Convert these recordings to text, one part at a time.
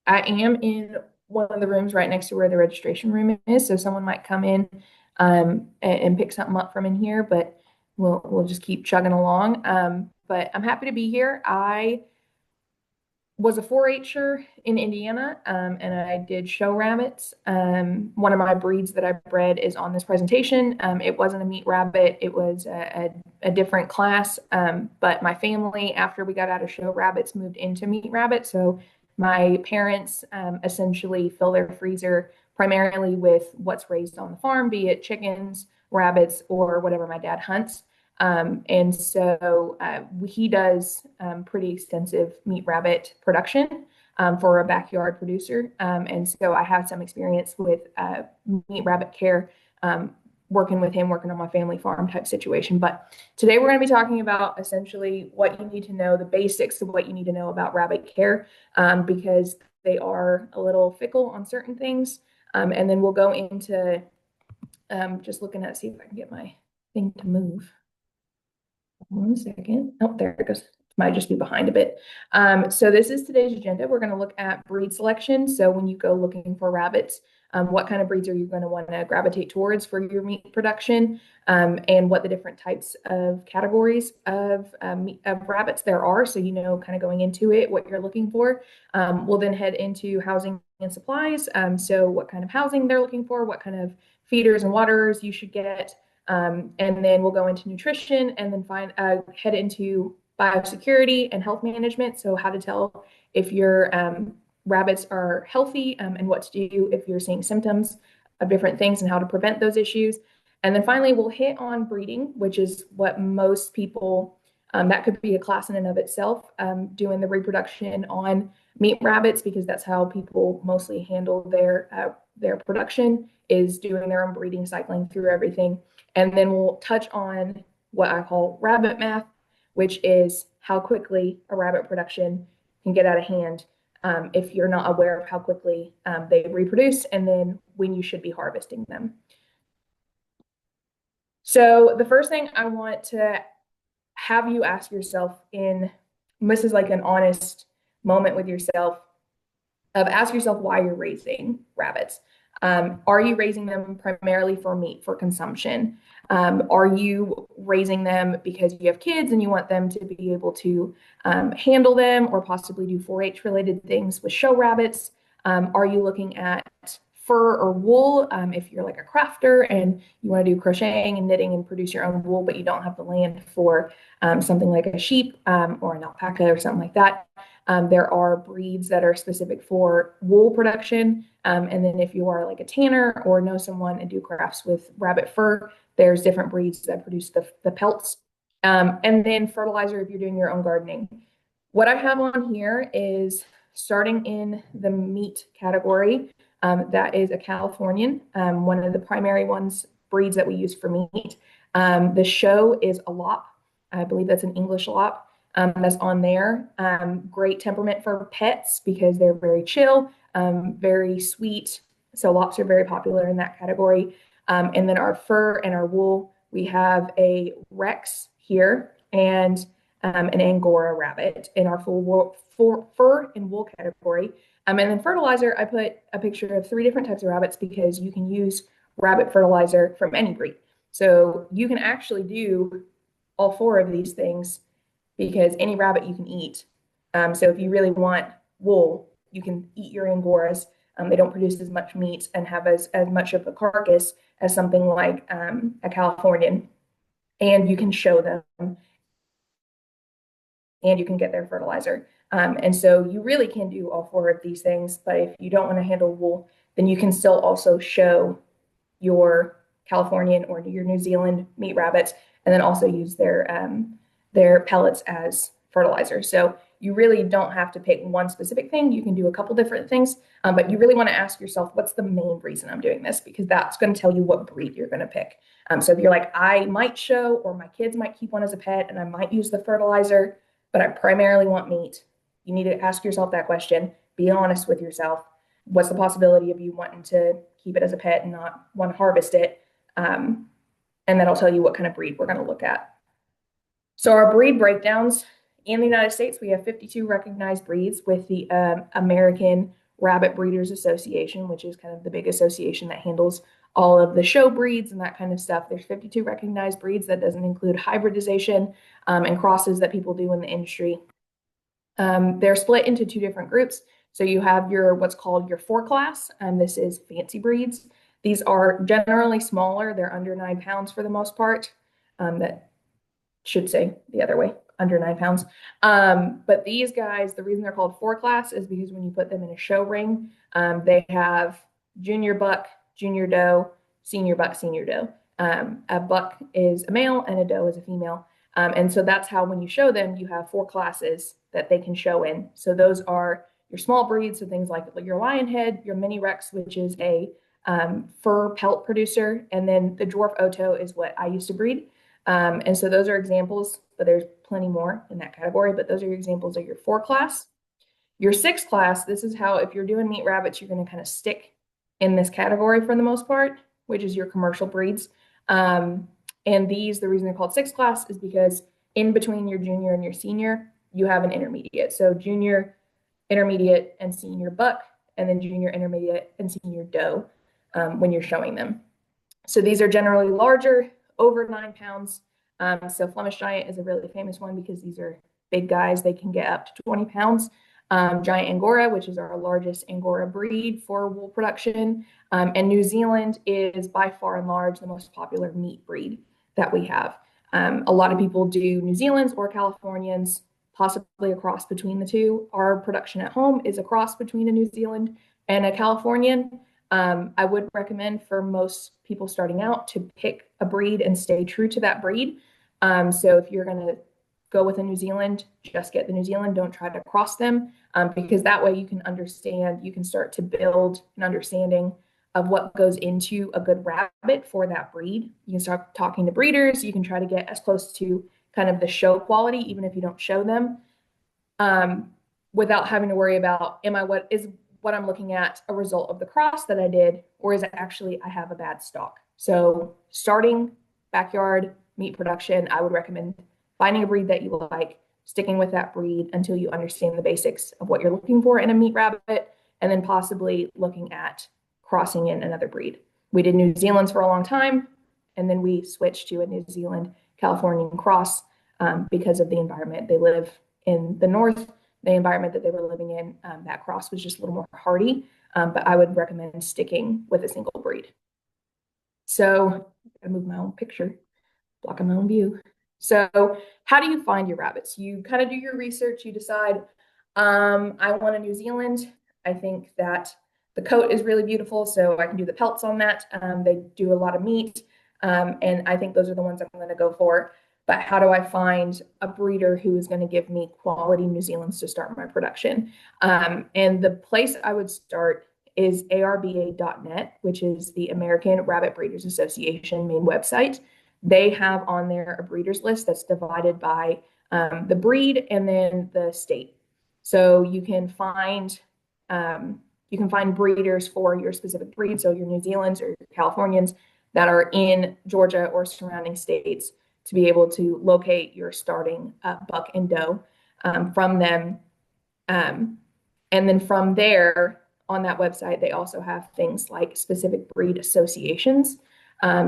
I am in one of the rooms right next to where the registration room is, so someone might come in and pick something up from in here, but we'll just keep chugging along. But I'm happy to be here. I was a 4-H'er in Indiana, and I did show rabbits. One of my breeds that I bred is on this presentation. It wasn't a meat rabbit; it was a different class. But my family, after we got out of show rabbits, moved into meat rabbits. So my parents essentially fill their freezer primarily with what's raised on the farm, be it chickens, rabbits, or whatever my dad hunts. And so he does pretty extensive meat rabbit production for a backyard producer. And so I have some experience with meat rabbit care, working with him, working on my family farm type situation. But today we're going to be talking about essentially what you need to know, the basics of what you need to know about rabbit care, because they are a little fickle on certain things. And then we'll go into just looking at, see if I can get my thing to move. 1 second. Oh, there it goes. Might just be behind a bit. So this is today's agenda. We're going to look at breed selection. So when you go looking for rabbits, what kind of breeds are you going to want to gravitate towards for your meat production, and what the different types of categories of rabbits there are. So you know, kind of going into it, what you're looking for. We'll then head into housing and supplies. So what kind of housing they're looking for, what kind of feeders and waterers you should get. And then we'll go into nutrition and then head into biosecurity and health management. So how to tell if your rabbits are healthy, and what to do if you're seeing symptoms of different things and how to prevent those issues. And then finally, we'll hit on breeding, which is what most people, that could be a class in and of itself, doing the reproduction on meat rabbits, because that's how people mostly handle their production, is doing their own breeding, cycling through everything. And then we'll touch on what I call rabbit math, which is how quickly a rabbit production can get out of hand, if you're not aware of how quickly they reproduce, and then when you should be harvesting them. So the first thing I want to have you ask yourself, this is like an honest moment with yourself, of ask yourself why you're raising rabbits. Are you raising them primarily for meat, for consumption? Are you raising them because you have kids and you want them to be able to handle them, or possibly do 4-H related things with show rabbits? Are you looking at fur or wool, if you're like a crafter and you want to do crocheting and knitting and produce your own wool, but you don't have the land for something like a sheep, or an alpaca or something like that? There are breeds that are specific for wool production. And then if you are like a tanner or know someone and do crafts with rabbit fur, there's different breeds that produce the pelts. And then fertilizer if you're doing your own gardening. What I have on here is, starting in the meat category, that is a Californian, one of the primary breeds that we use for meat. The show is a lop. I believe that's an English lop. That's on there. Great temperament for pets because they're very chill, very sweet. So lops are very popular in that category. And then our fur and our wool, we have a Rex here and an Angora rabbit in our fur and wool category. And then fertilizer, I put a picture of 3 different types of rabbits because you can use rabbit fertilizer from any breed. So you can actually do all 4 of these things, because any rabbit you can eat. So if you really want wool, you can eat your Angoras. They don't produce as much meat and have as much of a carcass as something like a Californian. And you can show them, and you can get their fertilizer. And so you really can do all 4 of these things. But if you don't want to handle wool, then you can still also show your Californian or your New Zealand meat rabbits, and then also use their pellets as fertilizer. So you really don't have to pick one specific thing. You can do a couple different things, but you really want to ask yourself, what's the main reason I'm doing this? Because that's going to tell you what breed you're going to pick. So if you're like, I might show, or my kids might keep one as a pet, and I might use the fertilizer, but I primarily want meat, you need to ask yourself that question. Be honest with yourself. What's the possibility of you wanting to keep it as a pet and not want to harvest it? And that'll tell you what kind of breed we're going to look at. So our breed breakdowns: in the United States, we have 52 recognized breeds, with the American Rabbit Breeders Association, which is kind of the big association that handles all of the show breeds and that kind of stuff. There's 52 recognized breeds. That doesn't include hybridization and crosses that people do in the industry. They're split into two different groups. So you have your what's called your 4 class, and this is fancy breeds. These are generally smaller. They're under 9 pounds for the most part. That should say the other way, under 9 pounds. But these guys, the reason they're called 4 class is because when you put them in a show ring, they have junior buck, junior doe, senior buck, senior doe. A buck is a male and a doe is a female. And so that's how when you show them, you have 4 classes that they can show in. So those are your small breeds, so things like your lion head, your mini Rex, which is a fur pelt producer, and then the dwarf Oto is what I used to breed. And so those are examples, but there's plenty more in that category, but those are your examples of your 4 class. Your 6 class, this is how, if you're doing meat rabbits, you're going to kind of stick in this category for the most part, which is your commercial breeds. And these, the reason they're called 6 class is because in between your junior and your senior, you have an intermediate. So junior, intermediate, and senior buck, and then junior, intermediate, and senior doe when you're showing them. So these are generally larger, over 9 pounds. So Flemish Giant is a really famous one because these are big guys. They can get up to 20 pounds. Giant Angora, which is our largest Angora breed for wool production. And New Zealand is by far and large the most popular meat breed that we have. A lot of people do New Zealand's or Californians, possibly a cross between the two. Our production at home is a cross between a New Zealand and a Californian. I would recommend for most people starting out to pick a breed and stay true to that breed. So if you're going to go with a New Zealand, just get the New Zealand. Don't try to cross them because that way you can understand, you can start to build an understanding of what goes into a good rabbit for that breed. You can start talking to breeders. You can try to get as close to kind of the show quality, even if you don't show them, without having to worry about, what I'm looking at a result of the cross that I did, or is it actually I have a bad stock? So starting backyard meat production, I would recommend finding a breed that you like, sticking with that breed until you understand the basics of what you're looking for in a meat rabbit, and then possibly looking at crossing in another breed. We did New Zealand's for a long time, and then we switched to a New Zealand Californian cross because of the environment. They live in the north. The environment that they were living in, that cross was just a little more hardy, but I would recommend sticking with a single breed. So I move my own picture, blocking my own view. So how do you find your rabbits? You kind of do your research. You decide, I want a New Zealand. I think that the coat is really beautiful, so I can do the pelts on that. They do a lot of meat, and I think those are the ones I'm going to go for. But how do I find a breeder who is going to give me quality New Zealands to start my production? And the place I would start is arba.net, which is the American Rabbit Breeders Association main website. They have on there a breeders list that's divided by the breed and then the state. So you can find breeders for your specific breed, so your New Zealands or your Californians that are in Georgia or surrounding states, to be able to locate your starting buck and doe from them. And then from there, on that website, they also have things like specific breed associations.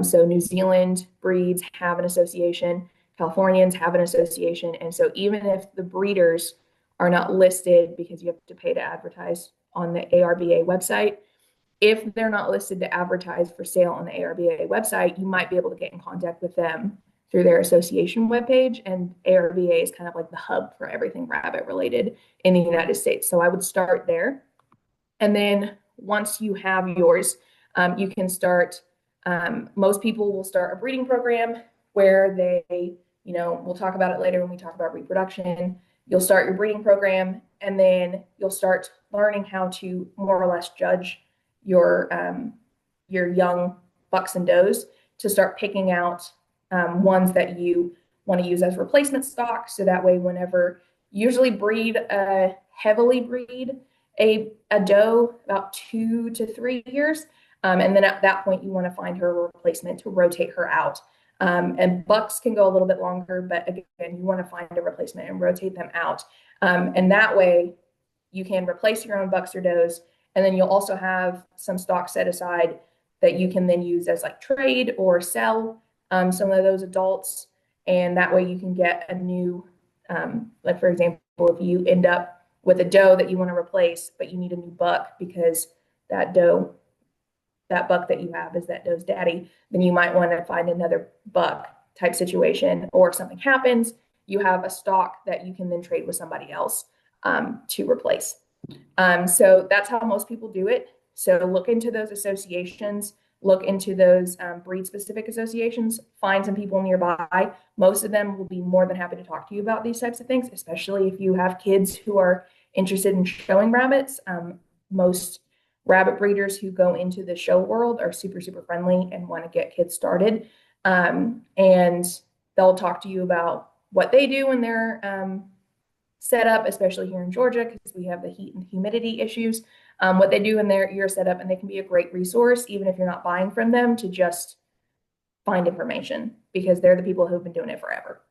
So New Zealand breeds have an association, Californians have an association. And so even if the breeders are not listed because you have to pay to advertise on the ARBA website, if they're not listed to advertise for sale on the ARBA website, you might be able to get in contact with them through their association webpage. And ARBA is kind of like the hub for everything rabbit related in the United States. So I would start there. And then once you have yours, you can start, most people will start a breeding program where they, we'll talk about it later when we talk about reproduction. You'll start your breeding program, and then you'll start learning how to more or less judge your young bucks and does to start picking out ones that you want to use as replacement stock. So that way, whenever usually heavily breed a doe about 2 to 3 years. And then at that point, you want to find her a replacement to rotate her out. And bucks can go a little bit longer, but again, you want to find a replacement and rotate them out. And that way you can replace your own bucks or does And then you'll also have some stock set aside that you can then use as like trade or sell some of those adults. And that way you can get a new, like for example, if you end up with a doe that you want to replace, but you need a new buck because that doe, that buck that you have is that doe's daddy, then you might want to find another buck type situation. Or if something happens, you have a stock that you can then trade with somebody else to replace. So that's how most people do it. So look into those associations, look into those breed specific associations, find some people nearby. Most of them will be more than happy to talk to you about these types of things, especially if you have kids who are interested in showing rabbits. Most rabbit breeders who go into the show world are super, super friendly and want to get kids started. And they'll talk to you about what they do when they're set up, especially here in Georgia, because we have the heat and humidity issues, what they do in their ear setup, and they can be a great resource, even if you're not buying from them, to just find information because they're the people who've been doing it forever.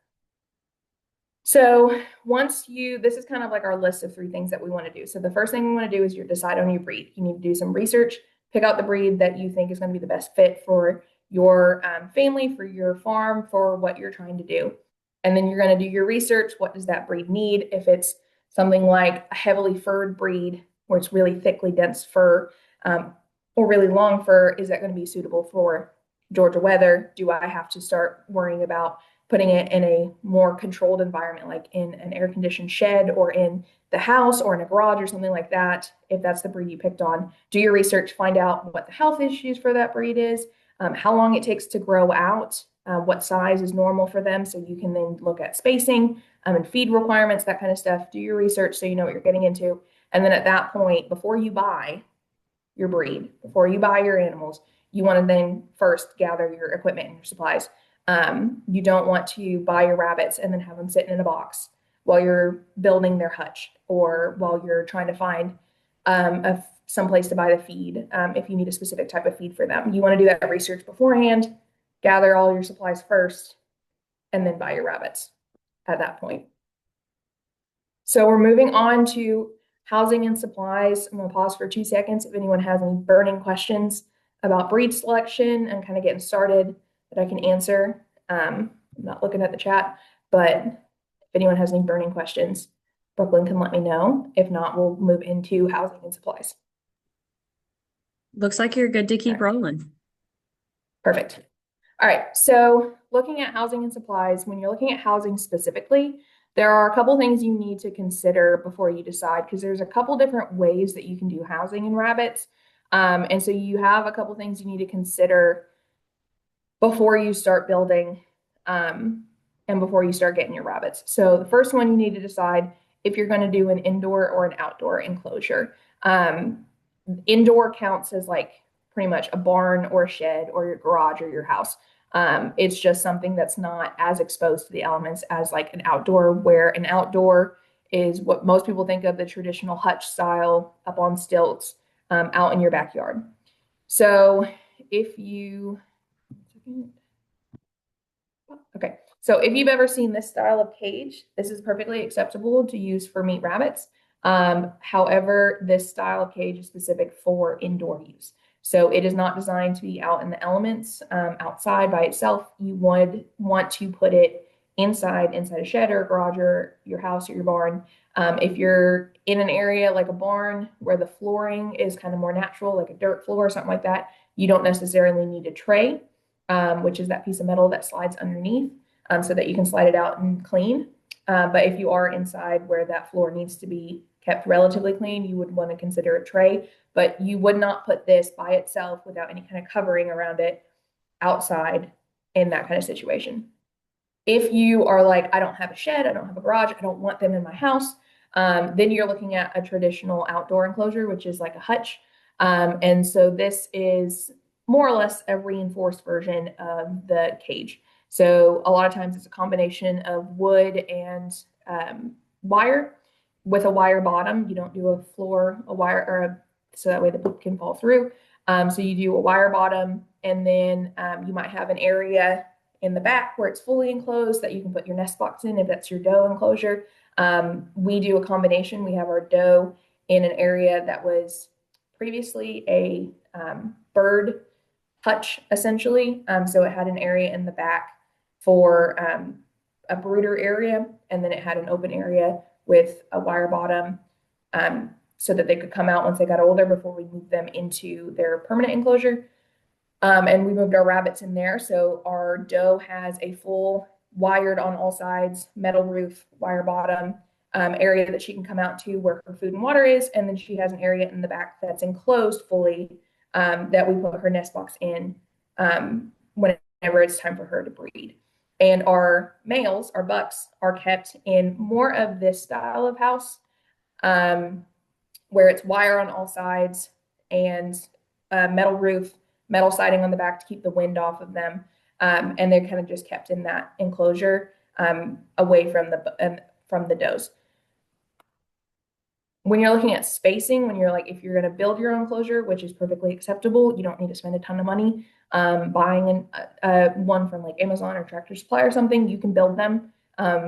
So this is kind of like our list of 3 things that we want to do. So the first thing we want to do is you decide on your breed. You need to do some research, pick out the breed that you think is going to be the best fit for your family, for your farm, for what you're trying to do. And then you're going to do your research. What does that breed need? If it's something like a heavily furred breed where it's really thickly dense fur or really long fur, is that going to be suitable for Georgia weather? Do I have to start worrying about putting it in a more controlled environment, like in an air conditioned shed or in the house or in a garage or something like that? If that's the breed you picked on, do your research, find out what the health issues for that breed is, how long it takes to grow out, what size is normal for them. So you can then look at spacing and feed requirements, that kind of stuff. Do your research so you know what you're getting into. And then at that point, before you buy your breed, before you buy your animals, you want to then first gather your equipment and your supplies. You don't want to buy your rabbits and then have them sitting in a box while you're building their hutch or while you're trying to find some place to buy the feed if you need a specific type of feed for them. You want to do that research beforehand, gather all your supplies first, and then buy your rabbits at that point. So we're moving on to housing and supplies. I'm going to pause for 2 seconds if anyone has any burning questions about breed selection and kind of getting started that I can answer. I'm not looking at the chat, but if anyone has any burning questions, Brooklyn can let me know. If not, we'll move into housing and supplies. Looks like you're good to keep rolling. Perfect. All right, so looking at housing and supplies, when you're looking at housing specifically, there are a couple things you need to consider before you decide, because there's a couple different ways that you can do housing in rabbits. And so you have a couple things you need to consider before you start building and before you start getting your rabbits. So the first one, you need to decide if you're going to do an indoor or an outdoor enclosure. Indoor counts as like pretty much a barn or a shed or your garage or your house. It's just something that's not as exposed to the elements as like an outdoor, where an outdoor is what most people think of, the traditional hutch style up on stilts out in your backyard. So if you, okay, so if you've ever seen this style of cage, this is perfectly acceptable to use for meat rabbits. However, this style of cage is specific for indoor use. So it is not designed to be out in the elements outside by itself. You would want to put it inside a shed or a garage or your house or your barn. If you're in an area like a barn where the flooring is kind of more natural, like a dirt floor or something like that, you don't necessarily need a tray, which is that piece of metal that slides underneath so that you can slide it out and clean. But if you are inside where that floor needs to be kept relatively clean, you would want to consider a tray, but you would not put this by itself without any kind of covering around it outside in that kind of situation. If you are like, I don't have a shed, I don't have a garage, I don't want them in my house, then you're looking at a traditional outdoor enclosure, which is like a hutch. And so this is more or less a reinforced version of the cage. So a lot of times it's a combination of wood and wire with a wire bottom. You don't do a floor, a wire, or so that way the poop can fall through. So you do a wire bottom, and then you might have an area in the back where it's fully enclosed that you can put your nest box in if that's your doe enclosure. We do a combination. We have our doe in an area that was previously a bird hutch, essentially. So it had an area in the back for a brooder area, and then it had an open area with a wire bottom so that they could come out once they got older before we moved them into their permanent enclosure. And we moved our rabbits in there. So our doe has a full wired on all sides, metal roof, wire bottom area that she can come out to where her food and water is. And then she has an area in the back that's enclosed fully that we put her nest box in whenever it's time for her to breed. And our males, our bucks, are kept in more of this style of house where it's wire on all sides and metal roof, metal siding on the back to keep the wind off of them. And they're kind of just kept in that enclosure away from the does. When you're looking at spacing, when you're like, if you're going to build your own enclosure, which is perfectly acceptable, you don't need to spend a ton of money buying one from like Amazon or Tractor Supply or something. You can build them.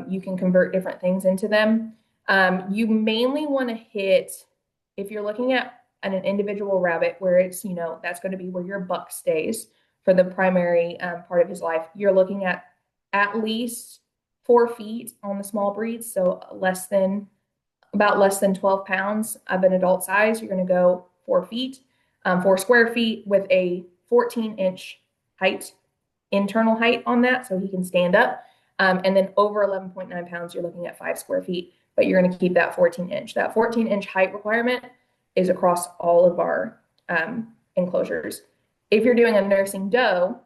You can convert different things into them. You mainly want to hit, if you're looking at an individual rabbit where it's, that's going to be where your buck stays for the primary part of his life, you're looking at least 4 feet on the small breeds. So about less than 12 pounds of an adult size, you're going to go 4 feet, 4 square feet with a 14-inch height, internal height on that, so he can stand up. And then over 11.9 pounds, you're looking at 5 square feet, but you're going to keep that 14-inch. That 14-inch height requirement is across all of our enclosures. If you're doing a nursing doe,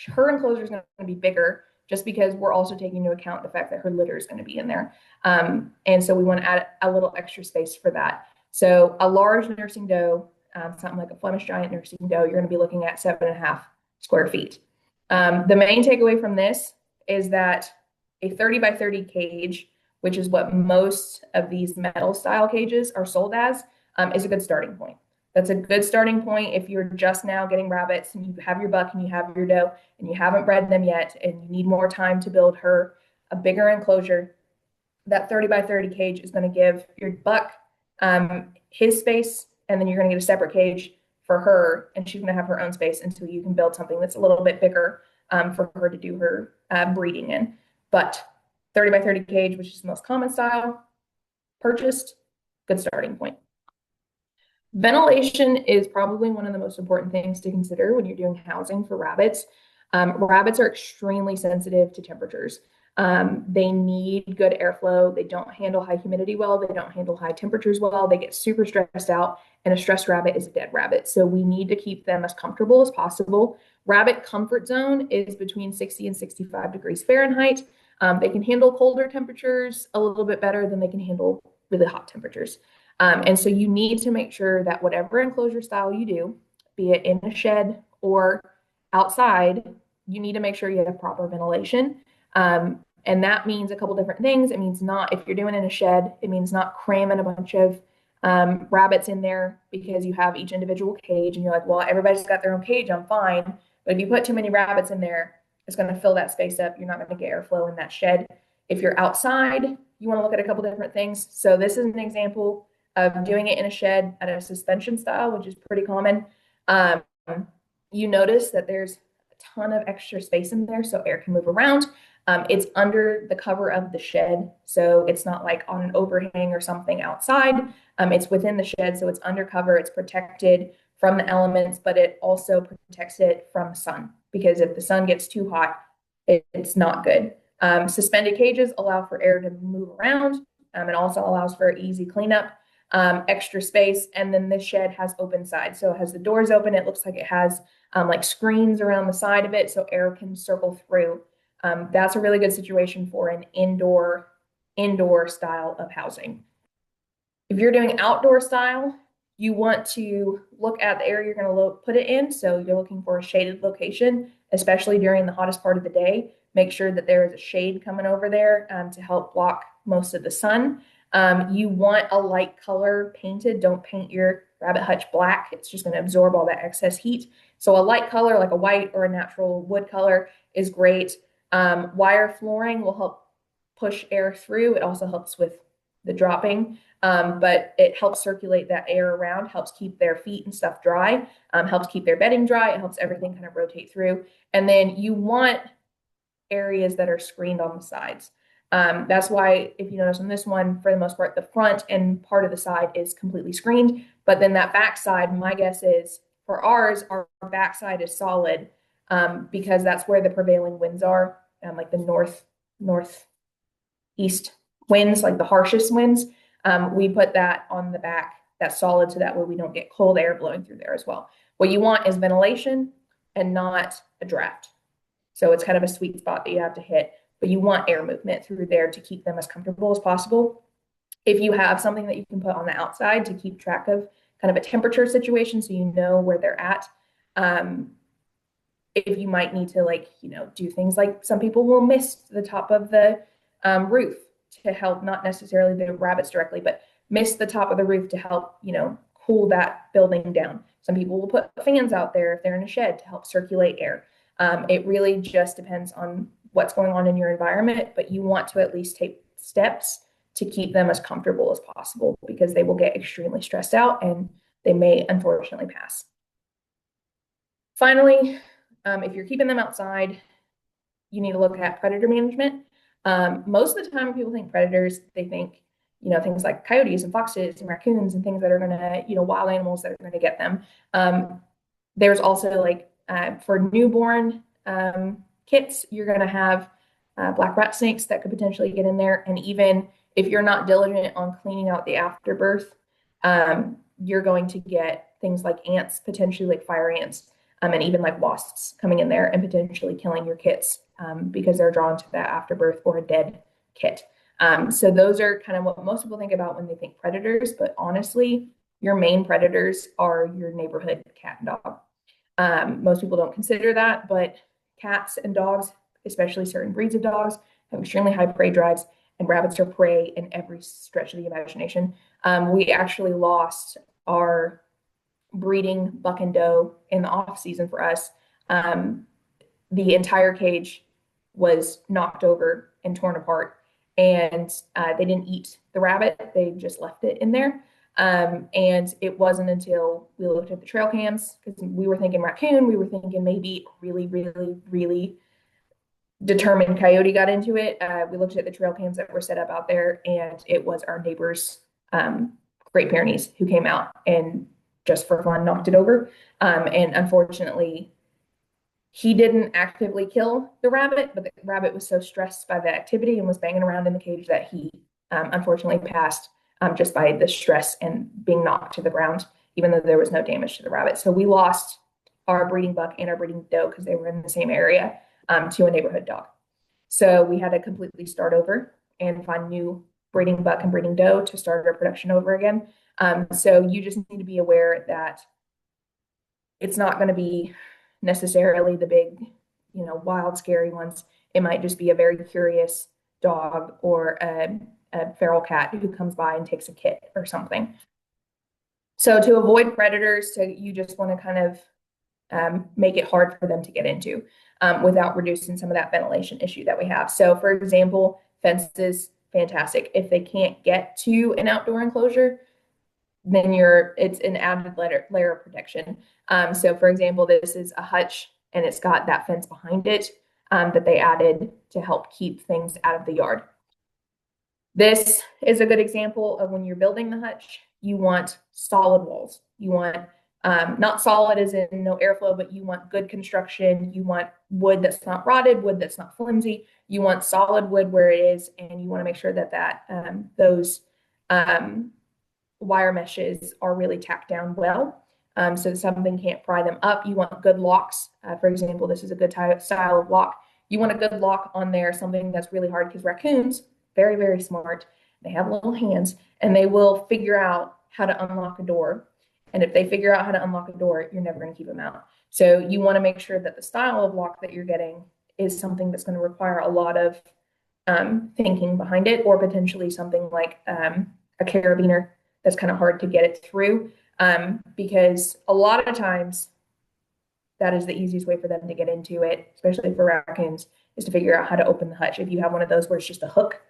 her enclosure is going to be bigger just because we're also taking into account the fact that her litter is going to be in there. And so we want to add a little extra space for that. So a large nursing doe, something like a Flemish giant nursing doe, you're going to be looking at 7.5 square feet. The main takeaway from this is that a 30 by 30 cage, which is what most of these metal style cages are sold as, is a good starting point. That's a good starting point if you're just now getting rabbits and you have your buck and you have your doe and you haven't bred them yet and you need more time to build her a bigger enclosure. That 30 by 30 cage is going to give your buck his space, and then you're going to get a separate cage for her, and she's going to have her own space until you can build something that's a little bit bigger for her to do her breeding in. But 30 by 30 cage, which is the most common style, purchased, good starting point. Ventilation is probably one of the most important things to consider when you're doing housing for rabbits. Rabbits are extremely sensitive to temperatures. They need good airflow. They don't handle high humidity well. They don't handle high temperatures well. They get super stressed out, and a stressed rabbit is a dead rabbit. So we need to keep them as comfortable as possible. Rabbit comfort zone is between 60 and 65 degrees Fahrenheit. They can handle colder temperatures a little bit better than they can handle really hot temperatures. And so you need to make sure that whatever enclosure style you do, be it in a shed or outside, you need to make sure you have proper ventilation. And that means a couple different things. It means not, if you're doing it in a shed, it means not cramming a bunch of rabbits in there because you have each individual cage and you're like, well, everybody's got their own cage, I'm fine. But if you put too many rabbits in there, it's going to fill that space up. You're not going to get airflow in that shed. If you're outside, you want to look at a couple different things. So this is an example of doing it in a shed at a suspension style, which is pretty common. You notice that there's a ton of extra space in there so air can move around. It's under the cover of the shed, so it's not like on an overhang or something outside. It's within the shed, so it's under cover. It's protected from the elements, but it also protects it from sun, because if the sun gets too hot, it's not good. Suspended cages allow for air to move around. It also allows for easy cleanup. Extra space, and then this shed has open sides, so it has the doors open. It looks like it has like screens around the side of it so air can circle through. That's a really good situation for an indoor style of housing. If you're doing outdoor style, you want to look at the area you're going to put it in. So you're looking for a shaded location, especially during the hottest part of the day. Make sure that there is a shade coming over there to help block most of the sun. You want a light color painted. Don't paint your rabbit hutch black. It's just going to absorb all that excess heat. So a light color like a white or a natural wood color is great. Wire flooring will help push air through. It also helps with the dropping, but it helps circulate that air around, helps keep their feet and stuff dry, helps keep their bedding dry. It helps everything kind of rotate through. And then you want areas that are screened on the sides. That's why, if you notice on this one, for the most part, the front and part of the side is completely screened. But then that back side, my guess is for ours, our back side is solid, because that's where the prevailing winds are, like the northeast winds, like the harshest winds. We put that on the back, that's solid, so that way we don't get cold air blowing through there as well. What you want is ventilation and not a draft. So it's kind of a sweet spot that you have to hit, but you want air movement through there to keep them as comfortable as possible. If you have something that you can put on the outside to keep track of kind of a temperature situation, so you know where they're at, if you might need to, like, do things like some people will mist the top of the roof to help, not necessarily the rabbits directly, but mist the top of the roof to help, cool that building down. Some people will put fans out there if they're in a shed to help circulate air. It really just depends on what's going on in your environment, but you want to at least take steps to keep them as comfortable as possible, because they will get extremely stressed out and they may unfortunately pass. Finally, if you're keeping them outside, you need to look at predator management. Most of the time when people think predators, they think, things like coyotes and foxes and raccoons and things that are going to, wild animals that are going to get them. There's also, like, for newborn kits, you're going to have black rat snakes that could potentially get in there. And even if you're not diligent on cleaning out the afterbirth, you're going to get things like ants, potentially like fire ants, and even like wasps coming in there and potentially killing your kits, because they're drawn to that afterbirth or a dead kit. So those are kind of what most people think about when they think predators, but honestly, your main predators are your neighborhood cat and dog. Most people don't consider that, but cats and dogs, especially certain breeds of dogs, have extremely high prey drives, and rabbits are prey in every stretch of the imagination. We actually lost our breeding buck and doe in the off season for us. The entire cage was knocked over and torn apart, and they didn't eat the rabbit, they just left it in there. And it wasn't until we looked at the trail cams, because we were thinking raccoon, we were thinking maybe really, really, really determined coyote got into it. We looked at the trail cams that were set up out there, and it was our neighbor's Great Pyrenees who came out and just for fun knocked it over. And unfortunately, he didn't actively kill the rabbit, but the rabbit was so stressed by the activity and was banging around in the cage that he unfortunately passed, just by the stress and being knocked to the ground, even though there was no damage to the rabbit. So we lost our breeding buck and our breeding doe, because they were in the same area, to a neighborhood dog. So we had to completely start over and find new breeding buck and breeding doe to start our production over again. So you just need to be aware that it's not going to be necessarily the big, wild, scary ones. It might just be a very curious dog or a feral cat who comes by and takes a kit or something. So to avoid predators, you just want to kind of make it hard for them to get into, without reducing some of that ventilation issue that we have. So for example, fences, fantastic. If they can't get to an outdoor enclosure, then it's an added layer of protection. So for example, this is a hutch and it's got that fence behind it, that they added to help keep things out of the yard. This is a good example of when you're building the hutch, you want solid walls. You want, not solid as in no airflow, but you want good construction. You want wood that's not rotted, wood that's not flimsy. You want solid wood where it is, and you want to make sure that those wire meshes are really tacked down well, so something can't pry them up. You want good locks. For example, this is a good style of lock. You want a good lock on there, something that's really hard, because raccoons, very, very smart. They have little hands, and they will figure out how to unlock a door. And if they figure out how to unlock a door, you're never going to keep them out. So you want to make sure that the style of lock that you're getting is something that's going to require a lot of thinking behind it, or potentially something like a carabiner that's kind of hard to get it through, because a lot of times that is the easiest way for them to get into it, especially for raccoons, is to figure out how to open the hutch. If you have one of those where it's just a hook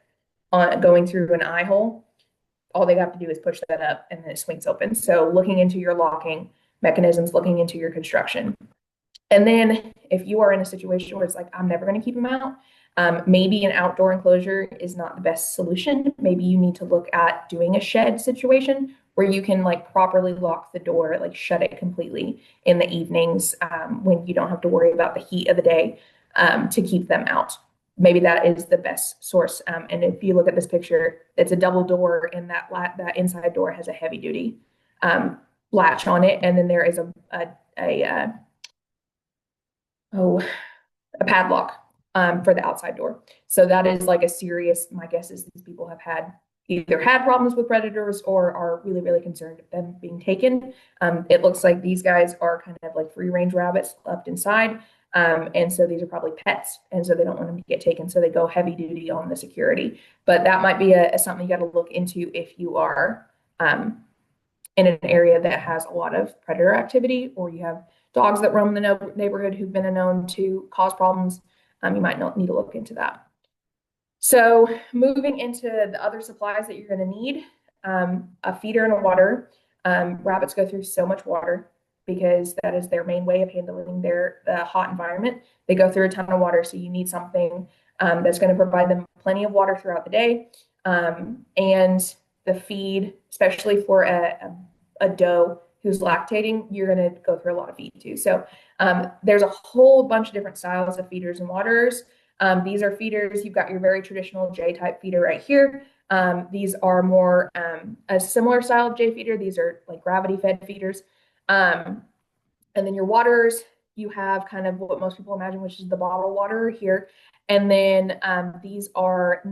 going through an eye hole, all they have to do is push that up and then it swings open. So looking into your locking mechanisms, looking into your construction. And then if you are in a situation where it's like, I'm never going to keep them out, maybe an outdoor enclosure is not the best solution. Maybe you need to look at doing a shed situation where you can like properly lock the door, like shut it completely in the evenings when you don't have to worry about the heat of the day to keep them out. Maybe that is the best source. And if you look at this picture, it's a double door, and that inside door has a heavy duty latch on it, and then there is a oh, a padlock for the outside door. So that is like a serious, my guess is these people have either had problems with predators or are really, really concerned of them being taken. It looks like these guys are kind of like free range rabbits left inside. And so these are probably pets. And so they don't want them to get taken. So they go heavy duty on the security. But that might be something you got to look into if you are in an area that has a lot of predator activity, or you have dogs that roam the neighborhood who've been known to cause problems. You might not need to look into that. So moving into the other supplies that you're going to need, a feeder and a water. Rabbits go through so much water because that is their main way of handling the hot environment. They go through a ton of water, so you need something that's going to provide them plenty of water throughout the day. And the feed, especially for a doe who's lactating, you're going to go through a lot of feed too. So there's a whole bunch of different styles of feeders and waters. These are feeders. You've got your very traditional J-type feeder right here. These are more a similar style of J feeder. These are like gravity-fed feeders. And then your waters, you have kind of what most people imagine, which is the bottled water here. And then these are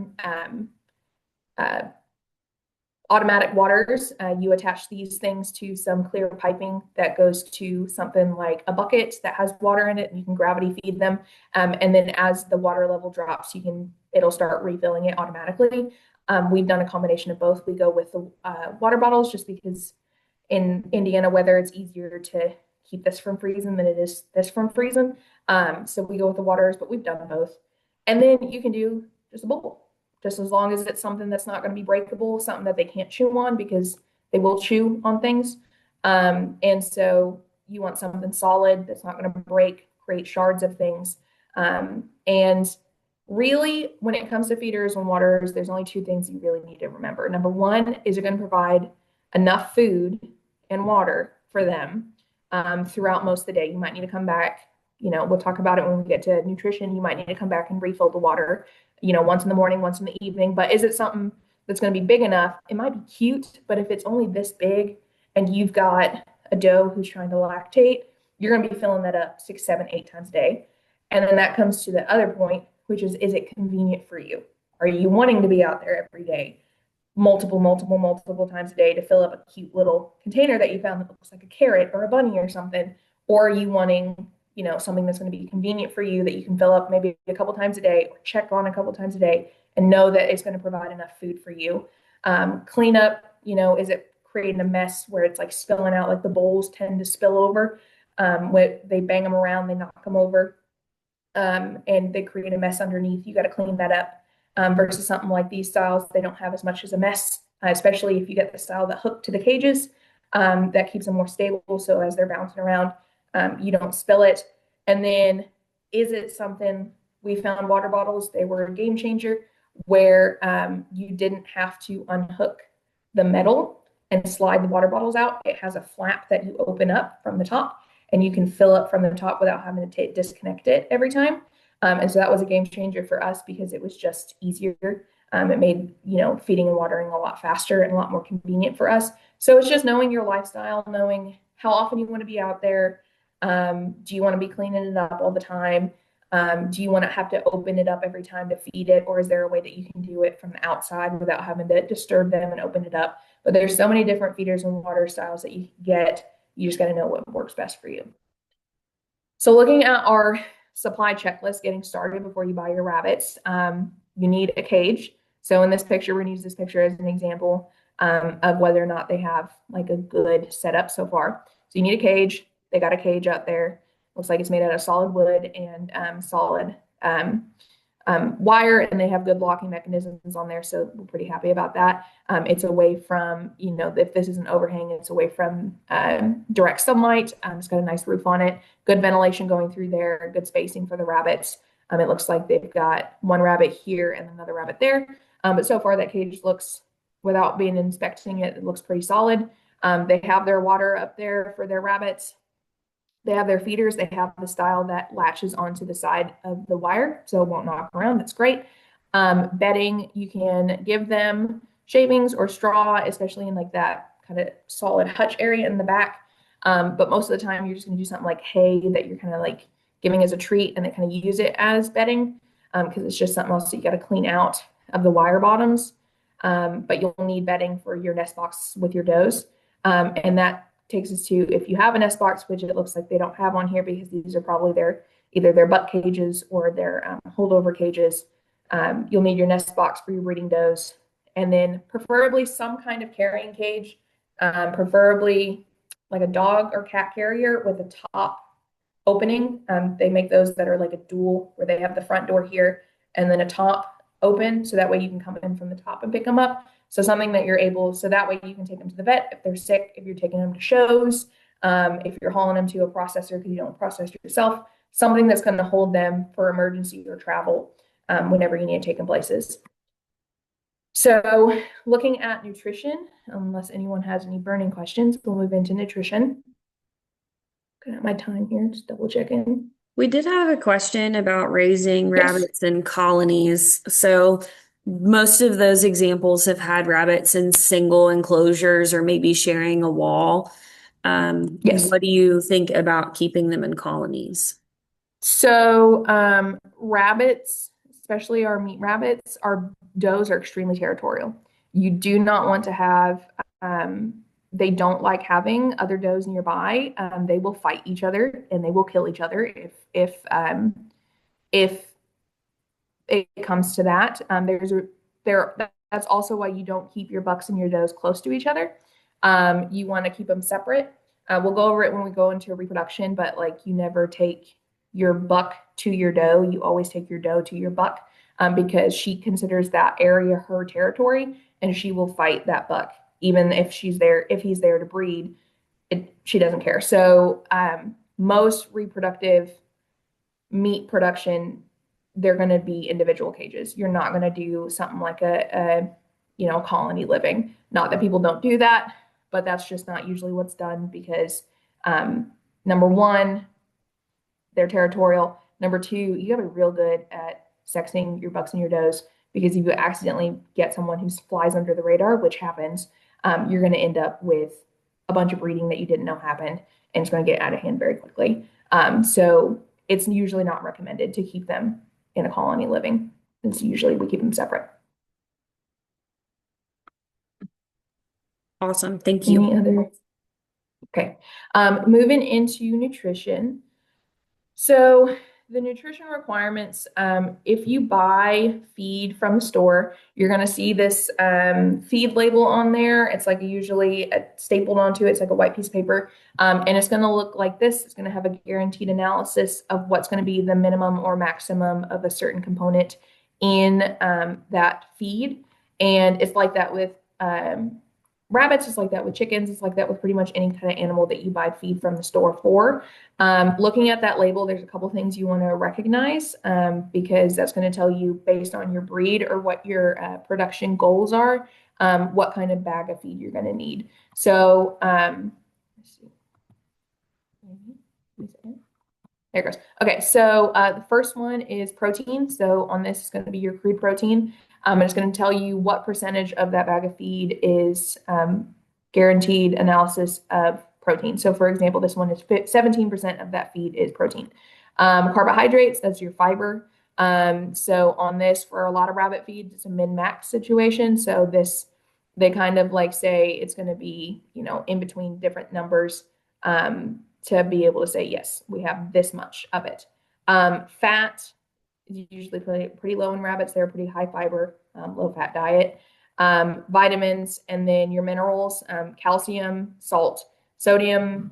automatic waters. You attach these things to some clear piping that goes to something like a bucket that has water in it, and you can gravity feed them. And then as the water level drops, it'll start refilling it automatically. We've done a combination of both. We go with the water bottles just because in Indiana weather, it's easier to keep this from freezing than it is this from freezing. So we go with the waters, but we've done both. And then you can do just a bowl, just as long as it's something that's not going to be breakable, something that they can't chew on, because they will chew on things. And so you want something solid that's not going to create shards of things. And really, when it comes to feeders and waters, there's only two things you really need to remember. Number one, is it going to provide enough food and water for them throughout most of the day? You might need to come back. We'll talk about it when we get to nutrition. You might need to come back and refill the water, once in the morning, once in the evening. But is it something that's going to be big enough? It might be cute, but if it's only this big and you've got a doe who's trying to lactate, you're going to be filling that up 6, 7, 8 times a day. And then that comes to the other point, which is it convenient for you? Are you wanting to be out there every day, multiple times a day to fill up a cute little container that you found that looks like a carrot or a bunny or something? Or are you wanting something that's going to be convenient for you that you can fill up maybe a couple times a day or check on a couple times a day and know that it's going to provide enough food for you? Clean up, is it creating a mess where it's like spilling out, like the bowls tend to spill over when they bang them around, they knock them over, and they create a mess underneath. You got to clean that up versus something like these styles. They don't have as much as a mess, especially if you get the style that hook to the cages that keeps them more stable. So as they're bouncing around, you don't spill it. And then is it something, we found water bottles, they were a game changer where you didn't have to unhook the metal and slide the water bottles out. It has a flap that you open up from the top and you can fill up from the top without having to disconnect it every time. And so that was a game changer for us because it was just easier. It made, feeding and watering a lot faster and a lot more convenient for us. So it's just knowing your lifestyle, knowing how often you want to be out there. Do you want to be cleaning it up all the time? Do you want to have to open it up every time to feed it? Or is there a way that you can do it from the outside without having to disturb them and open it up? But there's so many different feeders and water styles that you can get. You just got to know what works best for you. So looking at our supply checklist, getting started before you buy your rabbits, you need a cage. So in this picture, we're going to use this picture as an example of whether or not they have like a good setup so far. So you need a cage. They got a cage out there. Looks like it's made out of solid wood and solid wire, and they have good locking mechanisms on there, so we're pretty happy about that. It's away from, if this is an overhang, it's away from direct sunlight. It's got a nice roof on it, good ventilation going through there, good spacing for the rabbits. It looks like they've got one rabbit here and another rabbit there. But so far that cage looks, without being inspecting it, it looks pretty solid. They have their water up there for their rabbits. They have their feeders. They have the style that latches onto the side of the wire, so it won't knock around. That's great. Bedding, you can give them shavings or straw, especially in like that kind of solid hutch area in the back. But most of the time, you're just going to do something like hay that you're kind of like giving as a treat, and they kind of use it as bedding because it's just something else that you got to clean out of the wire bottoms. But you'll need bedding for your nest box with your does. And that takes us to, if you have a nest box, which it looks like they don't have on here because these are probably either their butt cages or their holdover cages. You'll need your nest box for your breeding does, and then preferably some kind of carrying cage, preferably like a dog or cat carrier with a top opening. They make those that are like a dual, where they have the front door here and then a top open, so that way you can come in from the top and pick them up. So something that you're able, so that way you can take them to the vet if they're sick, if you're taking them to shows, if you're hauling them to a processor because you don't process yourself, something that's going to hold them for emergency or travel whenever you need to take them places. So looking at nutrition, unless anyone has any burning questions, we'll move into nutrition. Looking at my time here, just double checking. We did have a question about raising rabbits in colonies. So most of those examples have had rabbits in single enclosures or maybe sharing a wall. Yes. What do you think about keeping them in colonies? So rabbits, especially our meat rabbits, our does are extremely territorial. You do not want to have, they don't like having other does nearby. They will fight each other and they will kill each other if it comes to that. That's also why you don't keep your bucks and your does close to each other. You want to keep them separate. We'll go over it when we go into reproduction, but like you never take your buck to your doe. You always take your doe to your buck because she considers that area her territory, and she will fight that buck even if he's there to breed. She doesn't care. So most reproductive meat production, they're going to be individual cages. You're not going to do something like a colony living. Not that people don't do that, but that's just not usually what's done because number one, they're territorial. Number two, you got to be real good at sexing your bucks and your does, because if you accidentally get someone who flies under the radar, which happens, you're going to end up with a bunch of breeding that you didn't know happened, and it's going to get out of hand very quickly. So it's usually not recommended to keep them in a colony living. It's usually we keep them separate. Awesome. Thank you. Any other? Okay. Moving into nutrition. So the nutrition requirements, if you buy feed from the store, you're going to see this feed label on there. It's like usually stapled onto it. It's like a white piece of paper. And it's going to look like this. It's going to have a guaranteed analysis of what's going to be the minimum or maximum of a certain component in that feed. And it's like that with rabbits, it's like that with chickens, it's like that with pretty much any kind of animal that you buy feed from the store for. Looking at that label, there's a couple things you want to recognize because that's going to tell you, based on your breed or what your production goals are, what kind of bag of feed you're going to need. So let's see. There it goes. Okay, so the first one is protein. So on this, it's going to be your crude protein. And it's going to tell you what percentage of that bag of feed is guaranteed analysis of protein. So for example, this one is 17% of that feed is protein. Carbohydrates, that's your fiber. So on this, for a lot of rabbit feeds, it's a min-max situation. So this, they kind of like say it's going to be, in between different numbers to be able to say, yes, we have this much of it. Fat is usually pretty low in rabbits. They're a pretty high fiber, low fat diet. Vitamins, and then your minerals, calcium, salt, sodium,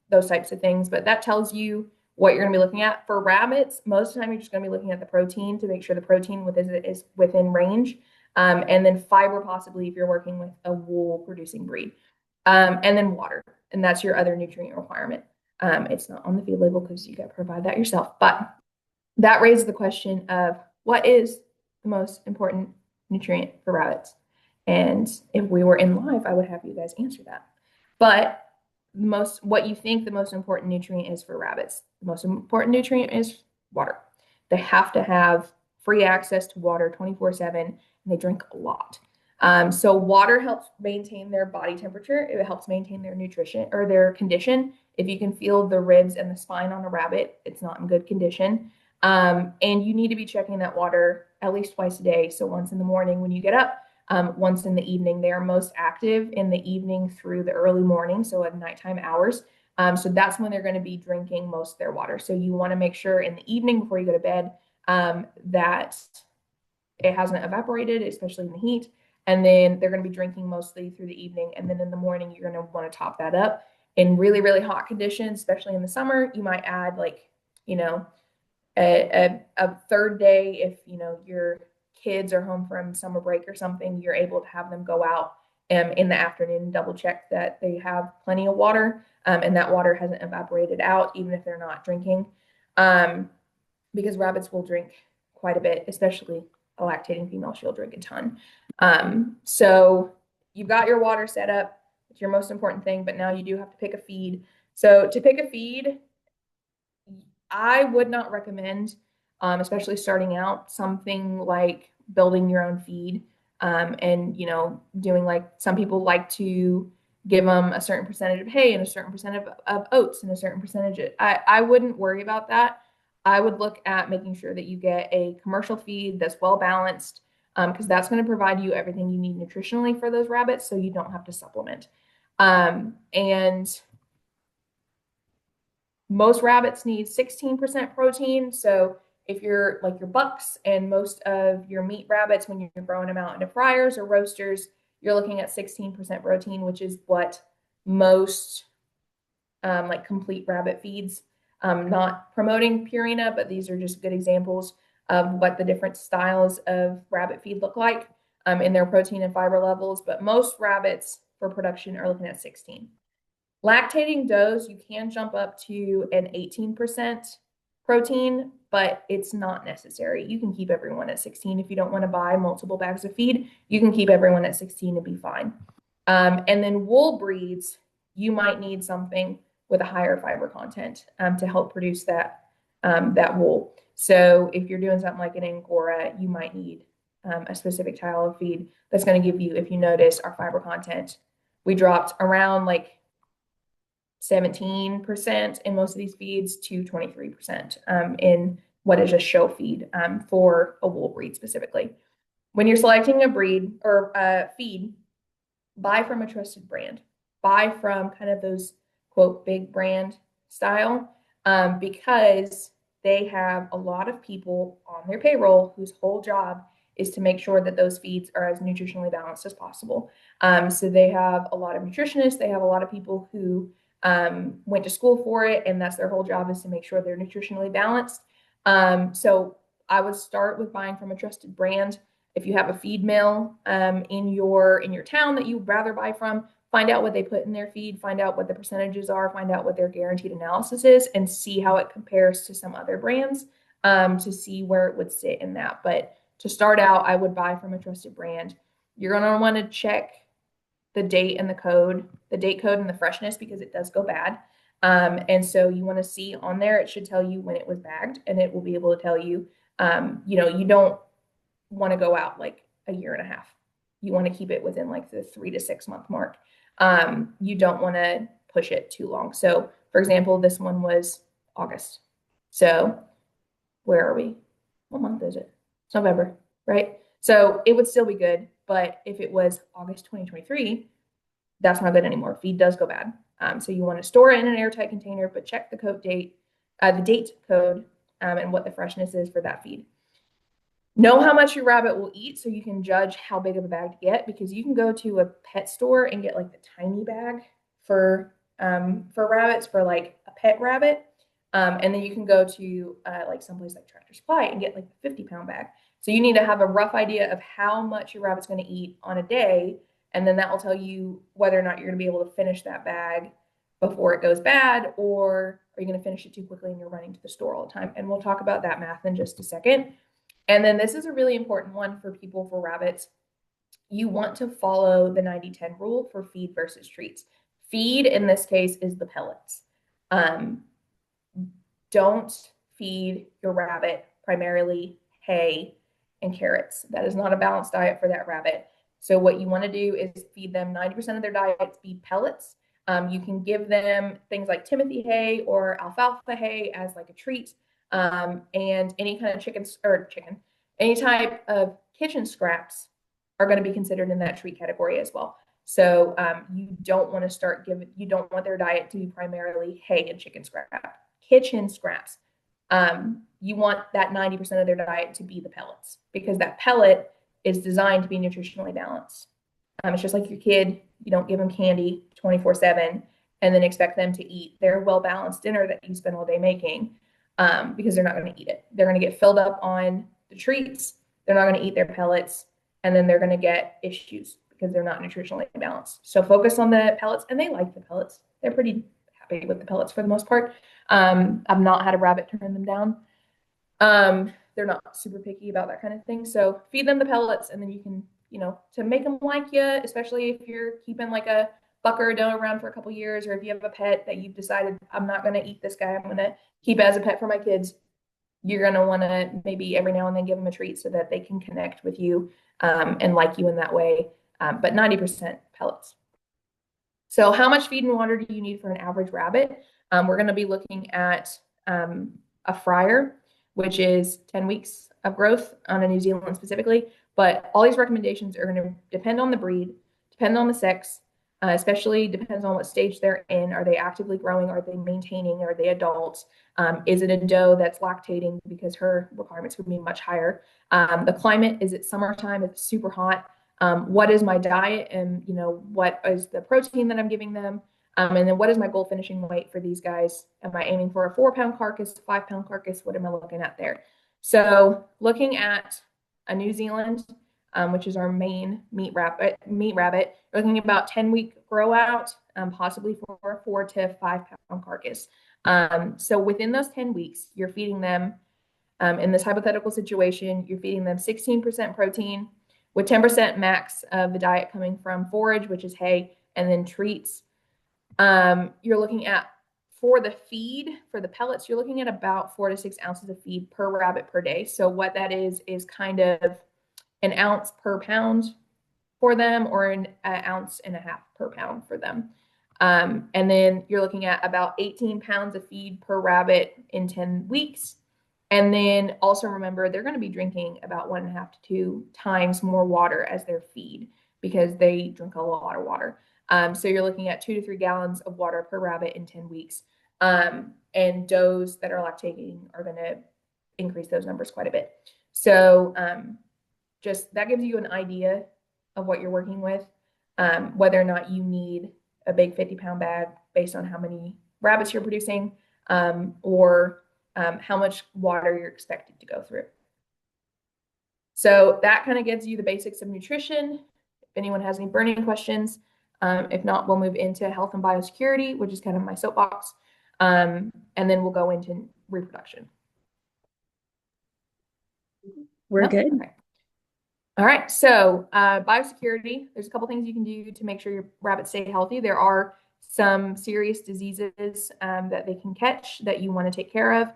those types of things. But that tells you what you're going to be looking at. For rabbits, most of the time you're just going to be looking at the protein to make sure the protein is within range. And then fiber possibly if you're working with a wool producing breed. And then water, and that's your other nutrient requirement. It's not on the feed label because you got to provide that yourself. But that raises the question of what is the most important nutrient for rabbits? And if we were in live, I would have you guys answer that. But what you think the most important nutrient is for rabbits, the most important nutrient is water. They have to have free access to water 24/7, and they drink a lot. So water helps maintain their body temperature. It helps maintain their nutrition or their condition. If you can feel the ribs and the spine on a rabbit, it's not in good condition. And you need to be checking that water at least twice a day. So once in the morning when you get up, once in the evening. They are most active in the evening through the early morning, so at nighttime hours. So that's when they're going to be drinking most of their water. So you want to make sure in the evening before you go to bed that it hasn't evaporated, especially in the heat. And then they're going to be drinking mostly through the evening. And then in the morning, you're going to want to top that up. In really, really hot conditions, especially in the summer, you might add like, you know, a third day if, you know, your kids are home from summer break or something, you're able to have them go out in the afternoon and double check that they have plenty of water and that water hasn't evaporated out, even if they're not drinking. Because rabbits will drink quite a bit, especially a lactating female, she'll drink a ton. So you've got your water set up. It's your most important thing, but now you do have to pick a feed. So to pick a feed, I would not recommend, especially starting out, something like building your own feed and, you know, doing like some people like to give them a certain percentage of hay and a certain percentage of oats and a certain percentage. I wouldn't worry about that. I would look at making sure that you get a commercial feed that's well balanced because that's going to provide you everything you need nutritionally for those rabbits so you don't have to supplement. And most rabbits need 16% protein. So if you're like your bucks and most of your meat rabbits, when you're growing them out into fryers or roasters, you're looking at 16% protein, which is what most like complete rabbit feeds, not promoting Purina, but these are just good examples of what the different styles of rabbit feed look like in their protein and fiber levels. But most rabbits for production are looking at 16. Lactating does, you can jump up to an 18% protein, but it's not necessary. You can keep everyone at 16 if you don't want to buy multiple bags of feed. You can keep everyone at 16 and be fine. And then wool breeds, you might need something with a higher fiber content to help produce that wool. So if you're doing something like an Angora, you might need a specific style of feed that's going to give you, if you notice, our fiber content. We dropped around like 17% in most of these feeds to 23% in what is a show feed for a wool breed specifically. When you're selecting a breed or a feed, buy from a trusted brand. Buy from kind of those quote big brand style because they have a lot of people on their payroll whose whole job is to make sure that those feeds are as nutritionally balanced as possible. So they have a lot of nutritionists. They have a lot of people who went to school for it, and that's their whole job is to make sure they're nutritionally balanced. So I would start with buying from a trusted brand. If you have a feed mill in your town that you'd rather buy from, find out what they put in their feed, find out what the percentages are, find out what their guaranteed analysis is, and see how it compares to some other brands to see where it would sit in that. But to start out, I would buy from a trusted brand. You're going to want to check the date and the date code and the freshness because it does go bad. And so you want to see on there, it should tell you when it was bagged and it will be able to tell you, you don't want to go out like a year and a half. You want to keep it within like the 3 to 6 month mark. You don't want to push it too long. So for example, this one was August. So where are we? What month is it? It's November, right? So it would still be good. But if it was August 2023, that's not good anymore. Feed does go bad. So you want to store it in an airtight container, but check the date code, and what the freshness is for that feed. Know how much your rabbit will eat so you can judge how big of a bag to get because you can go to a pet store and get like the tiny bag for rabbits for like a pet rabbit. And then you can go to like someplace like Tractor Supply and get like a 50-pound bag. So you need to have a rough idea of how much your rabbit's going to eat on a day, and then that will tell you whether or not you're going to be able to finish that bag before it goes bad, or are you going to finish it too quickly and you're running to the store all the time? And we'll talk about that math in just a second. And then this is a really important one for people for rabbits. You want to follow the 90-10 rule for feed versus treats. Feed in this case is the pellets. Don't feed your rabbit primarily hay and carrots. That is not a balanced diet for that rabbit. So what you want to do is feed them 90% of their diet be pellets. You can give them things like Timothy hay or alfalfa hay as like a treat, and any kind of any type of kitchen scraps are going to be considered in that treat category as well. So you don't want their diet to be primarily hay and kitchen scraps. You want that 90% of their diet to be the pellets, because that pellet is designed to be nutritionally balanced. It's just like your kid. You don't give them candy 24/7 and then expect them to eat their well-balanced dinner that you spend all day making, because they're not going to eat it. They're going to get filled up on the treats. They're not going to eat their pellets, and then they're going to get issues because they're not nutritionally balanced. So focus on the pellets, and they like the pellets. They're pretty happy with the pellets for the most part. I've not had a rabbit turn them down. They're not super picky about that kind of thing. So feed them the pellets, and then you can, to make them like you, especially if you're keeping like a buck or a doe around for a couple years, or if you have a pet that you've decided, I'm not going to eat this guy, I'm going to keep it as a pet for my kids. You're going to want to maybe every now and then give them a treat so that they can connect with you, and like you in that way. But 90% pellets. So how much feed and water do you need for an average rabbit? We're going to be looking at a fryer, which is 10 weeks of growth on a New Zealand specifically. But all these recommendations are going to depend on the breed, depend on the sex, especially depends on what stage they're in. Are they actively growing? Are they maintaining? Are they adults? Is it a doe that's lactating, because her requirements would be much higher? The climate, is it summertime? Is it super hot? What is my diet, and what is the protein that I'm giving them? And then what is my goal finishing weight for these guys? Am I aiming for a 4-pound carcass, 5-pound carcass? What am I looking at there? So looking at a New Zealand, which is our main meat rabbit, we're looking at about 10-week grow out, possibly for a 4 to 5-pound carcass. So within those 10 weeks, you're feeding them, in this hypothetical situation, you're feeding them 16% protein, with 10% max of the diet coming from forage, which is hay, and then treats. You're looking at, for the feed, for the pellets, you're looking at about 4 to 6 ounces of feed per rabbit per day. So what that is kind of an ounce per pound for them, or an ounce and a half per pound for them. And then you're looking at about 18 pounds of feed per rabbit in 10 weeks. And then also remember, they're going to be drinking about 1.5 to 2 times more water as their feed, because they drink a lot of water. So you're looking at 2 to 3 gallons of water per rabbit in 10 weeks. And does that are lactating are going to increase those numbers quite a bit. So just that gives you an idea of what you're working with, whether or not you need a big 50-pound bag based on how many rabbits you're producing, or how much water you're expected to go through. So that kind of gives you the basics of nutrition. If anyone has any burning questions, if not, we'll move into health and biosecurity, which is kind of my soapbox, and then we'll go into reproduction. We're good. Okay. All right. So biosecurity, there's a couple things you can do to make sure your rabbits stay healthy. There are some serious diseases that they can catch that you want to take care of.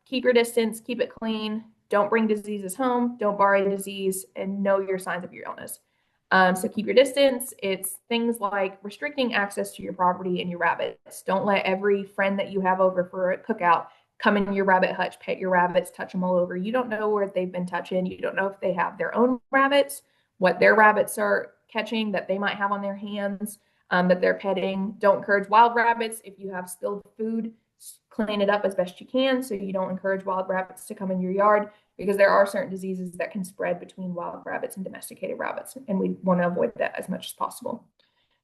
Keep your distance, keep it clean. Don't bring diseases home. Don't borrow disease, and know your signs of your illness. So keep your distance. It's things like restricting access to your property and your rabbits. Don't let every friend that you have over for a cookout come in your rabbit hutch, pet your rabbits, touch them all over. You don't know where they've been touching. You don't know if they have their own rabbits, what their rabbits are catching that they might have on their hands, that they're petting. Don't encourage wild rabbits. If you have spilled food, clean it up as best you can so you don't encourage wild rabbits to come in your yard, because there are certain diseases that can spread between wild rabbits and domesticated rabbits, and we want to avoid that as much as possible.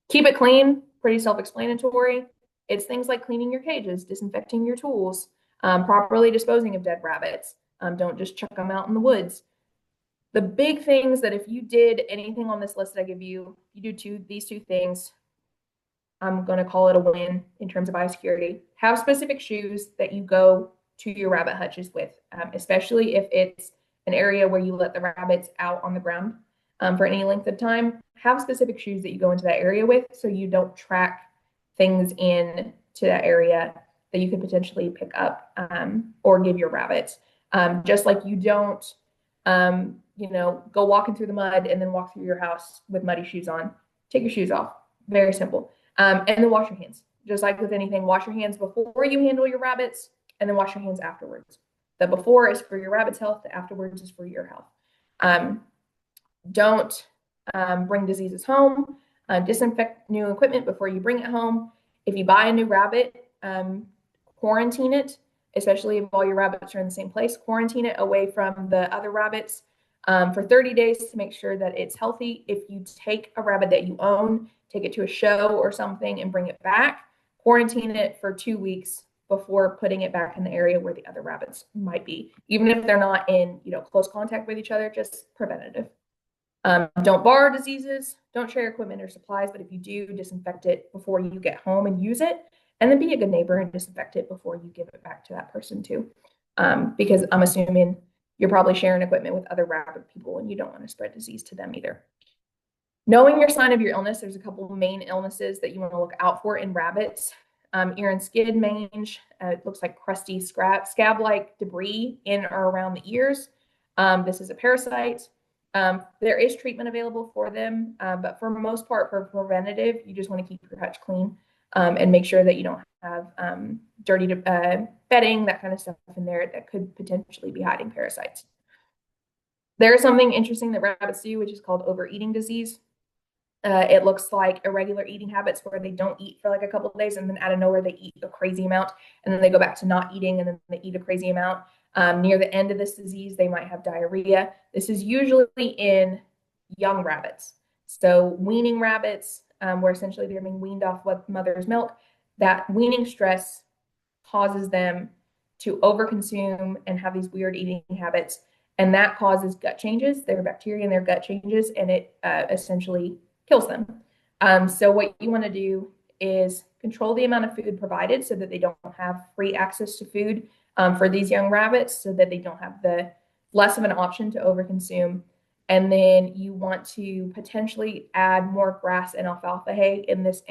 Keep it clean, pretty self-explanatory. It's things like cleaning your cages, disinfecting your tools, properly disposing of dead rabbits. Don't just chuck them out in the woods. The big things that if you did anything on this list that I give you, you do these two things, I'm going to call it a win in terms of biosecurity. Have specific shoes that you go to your rabbit hutches with, especially if it's an area where you let the rabbits out on the ground for any length of time. Have specific shoes that you go into that area with so you don't track things in to that area that you could potentially pick up or give your rabbits. Just like you don't, go walking through the mud and then walk through your house with muddy shoes on. Take your shoes off. Very simple. And then wash your hands. Just like with anything, wash your hands before you handle your rabbits and then wash your hands afterwards. The before is for your rabbit's health, the afterwards is for your health. Don't bring diseases home. Disinfect new equipment before you bring it home. If you buy a new rabbit, quarantine it, especially if all your rabbits are in the same place. Quarantine it away from the other rabbits for 30 days to make sure that it's healthy. If you take a rabbit that you own, take it to a show or something and bring it back, quarantine it for 2 weeks before putting it back in the area where the other rabbits might be, even if they're not in close contact with each other, just preventative. Don't borrow diseases, don't share equipment or supplies, but if you do, disinfect it before you get home and use it, and then be a good neighbor and disinfect it before you give it back to that person too. Because I'm assuming you're probably sharing equipment with other rabbit people and you don't want to spread disease to them either. Knowing your sign of your illness, there's a couple of main illnesses that you want to look out for in rabbits. Ear and skin mange, it looks like crusty scab-like debris in or around the ears. This is a parasite. There is treatment available for them, but for the most part, for preventative, you just want to keep your hutch clean and make sure that you don't have dirty bedding, that kind of stuff in there that could potentially be hiding parasites. There is something interesting that rabbits do, which is called overeating disease. It looks like irregular eating habits where they don't eat for like a couple of days and then out of nowhere they eat a crazy amount and then they go back to not eating and then they eat a crazy amount. Near the end of this disease, they might have diarrhea. This is usually in young rabbits. So weaning rabbits, where essentially they're being weaned off what mother's milk, that weaning stress causes them to overconsume and have these weird eating habits. And that causes gut changes. Their bacteria in their gut changes and it essentially kills them. So what you want to do is control the amount of food provided so that they don't have free access to food for these young rabbits so that they don't have the less of an option to overconsume. And then you want to potentially add more grass and alfalfa hay in this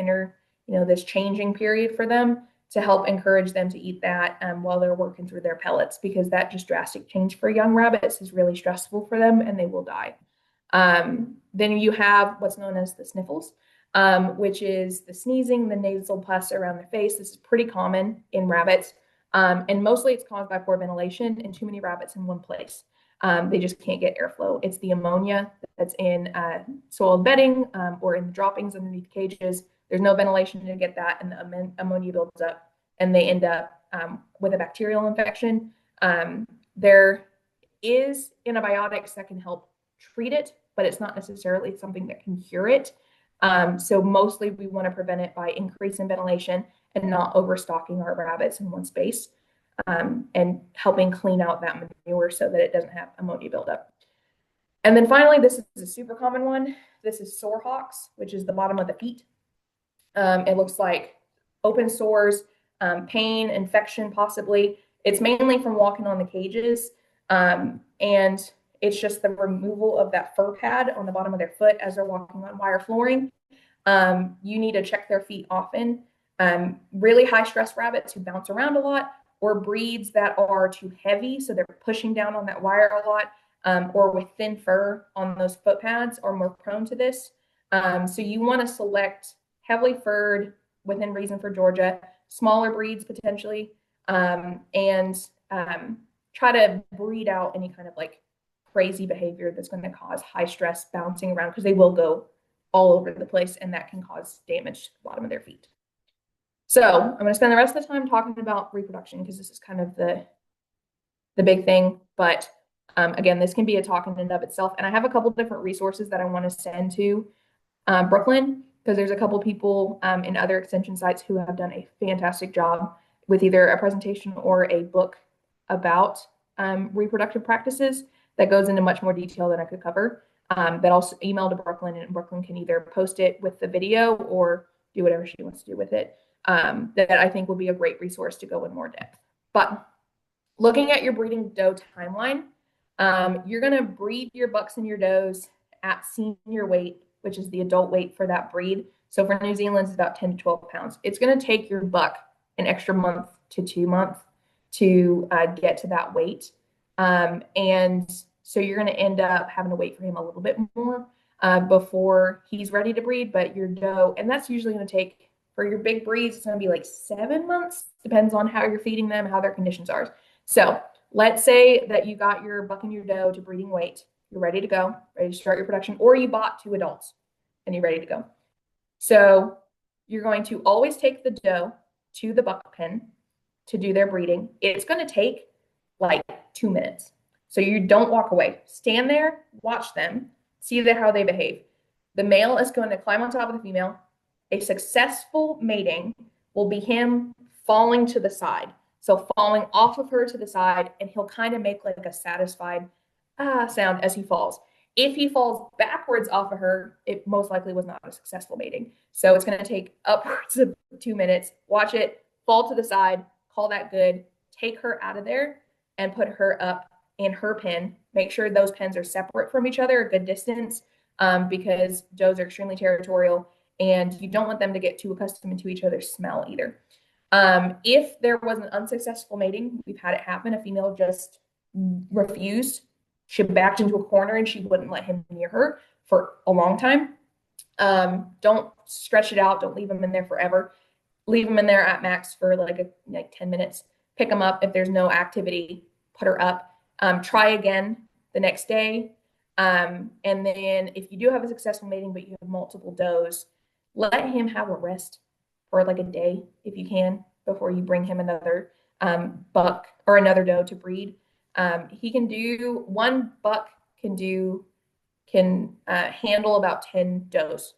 this changing period for them to help encourage them to eat that while they're working through their pellets, because that just drastic change for young rabbits is really stressful for them and they will die. Then you have what's known as the sniffles, which is the sneezing, the nasal pus around the face. This is pretty common in rabbits. And mostly it's caused by poor ventilation and too many rabbits in one place. They just can't get airflow. It's the ammonia that's in soiled bedding or in the droppings underneath cages. There's no ventilation to get that, and the ammonia builds up, and they end up with a bacterial infection. There is antibiotics that can help treat it, but it's not necessarily something that can cure it. So mostly we want to prevent it by increasing ventilation and not overstocking our rabbits in one space and helping clean out that manure so that it doesn't have ammonia buildup. And then finally, this is a super common one. This is sore hocks, which is the bottom of the feet. It looks like open sores, pain, infection, possibly. It's mainly from walking on the cages. And it's just the removal of that fur pad on the bottom of their foot as they're walking on wire flooring. You need to check their feet often. Really high stress rabbits who bounce around a lot, or breeds that are too heavy, so they're pushing down on that wire a lot, or with thin fur on those foot pads are more prone to this. So you want to select heavily furred, within reason for Georgia, smaller breeds potentially, and try to breed out any kind of like crazy behavior that's going to cause high stress bouncing around, because they will go all over the place and that can cause damage to the bottom of their feet. So I'm going to spend the rest of the time talking about reproduction because this is kind of the big thing. But again, this can be a talk in and of itself. And I have a couple different resources that I want to send to Brooklyn. because there's a couple people in other extension sites who have done a fantastic job with either a presentation or a book about reproductive practices that goes into much more detail than I could cover. That I'll email to Brooklyn, and Brooklyn can either post it with the video or do whatever she wants to do with it. That I think will be a great resource to go in more depth. But looking at your breeding doe timeline, you're going to breed your bucks and your does at senior weight, which is the adult weight for that breed. So for New Zealand, it's about 10 to 12 pounds. It's going to take your buck an extra month to 2 months to get to that weight. And so you're going to end up having to wait for him a little bit more before he's ready to breed. But your doe, and that's usually going to take, for your big breeds, it's going to be like 7 months. Depends on how you're feeding them, how their conditions are. So let's say that you got your buck and your doe to breeding weight. You're ready to go, ready to start your production, or you bought 2 adults and you're ready to go. So you're going to always take the doe to the buck pen to do their breeding. It's going to take like 2 minutes. So you don't walk away. Stand there, watch them, see how they behave. The male is going to climb on top of the female. A successful mating will be him falling to the side. So falling off of her to the side, and he'll kind of make like a satisfied sound as he falls. If he falls backwards off of her, it most likely was not a successful mating. So it's going to take upwards of 2 minutes. Watch it, fall to the side, call that good, take her out of there and put her up in her pen. Make sure those pens are separate from each other, a good distance, because does are extremely territorial, and you don't want them to get too accustomed to each other's smell either. If there was an unsuccessful mating, we've had it happen. A female just refused. She backed into a corner and she wouldn't let him near her for a long time. Don't stretch it out. Don't leave them in there forever. Leave them in there at max for like 10 minutes. Pick them up. If there's no activity, put her up. Try again the next day. And then if you do have a successful mating, but you have multiple does, let him have a rest for like a day if you can before you bring him another buck or another doe to breed. He can do, one buck can handle about 10 does.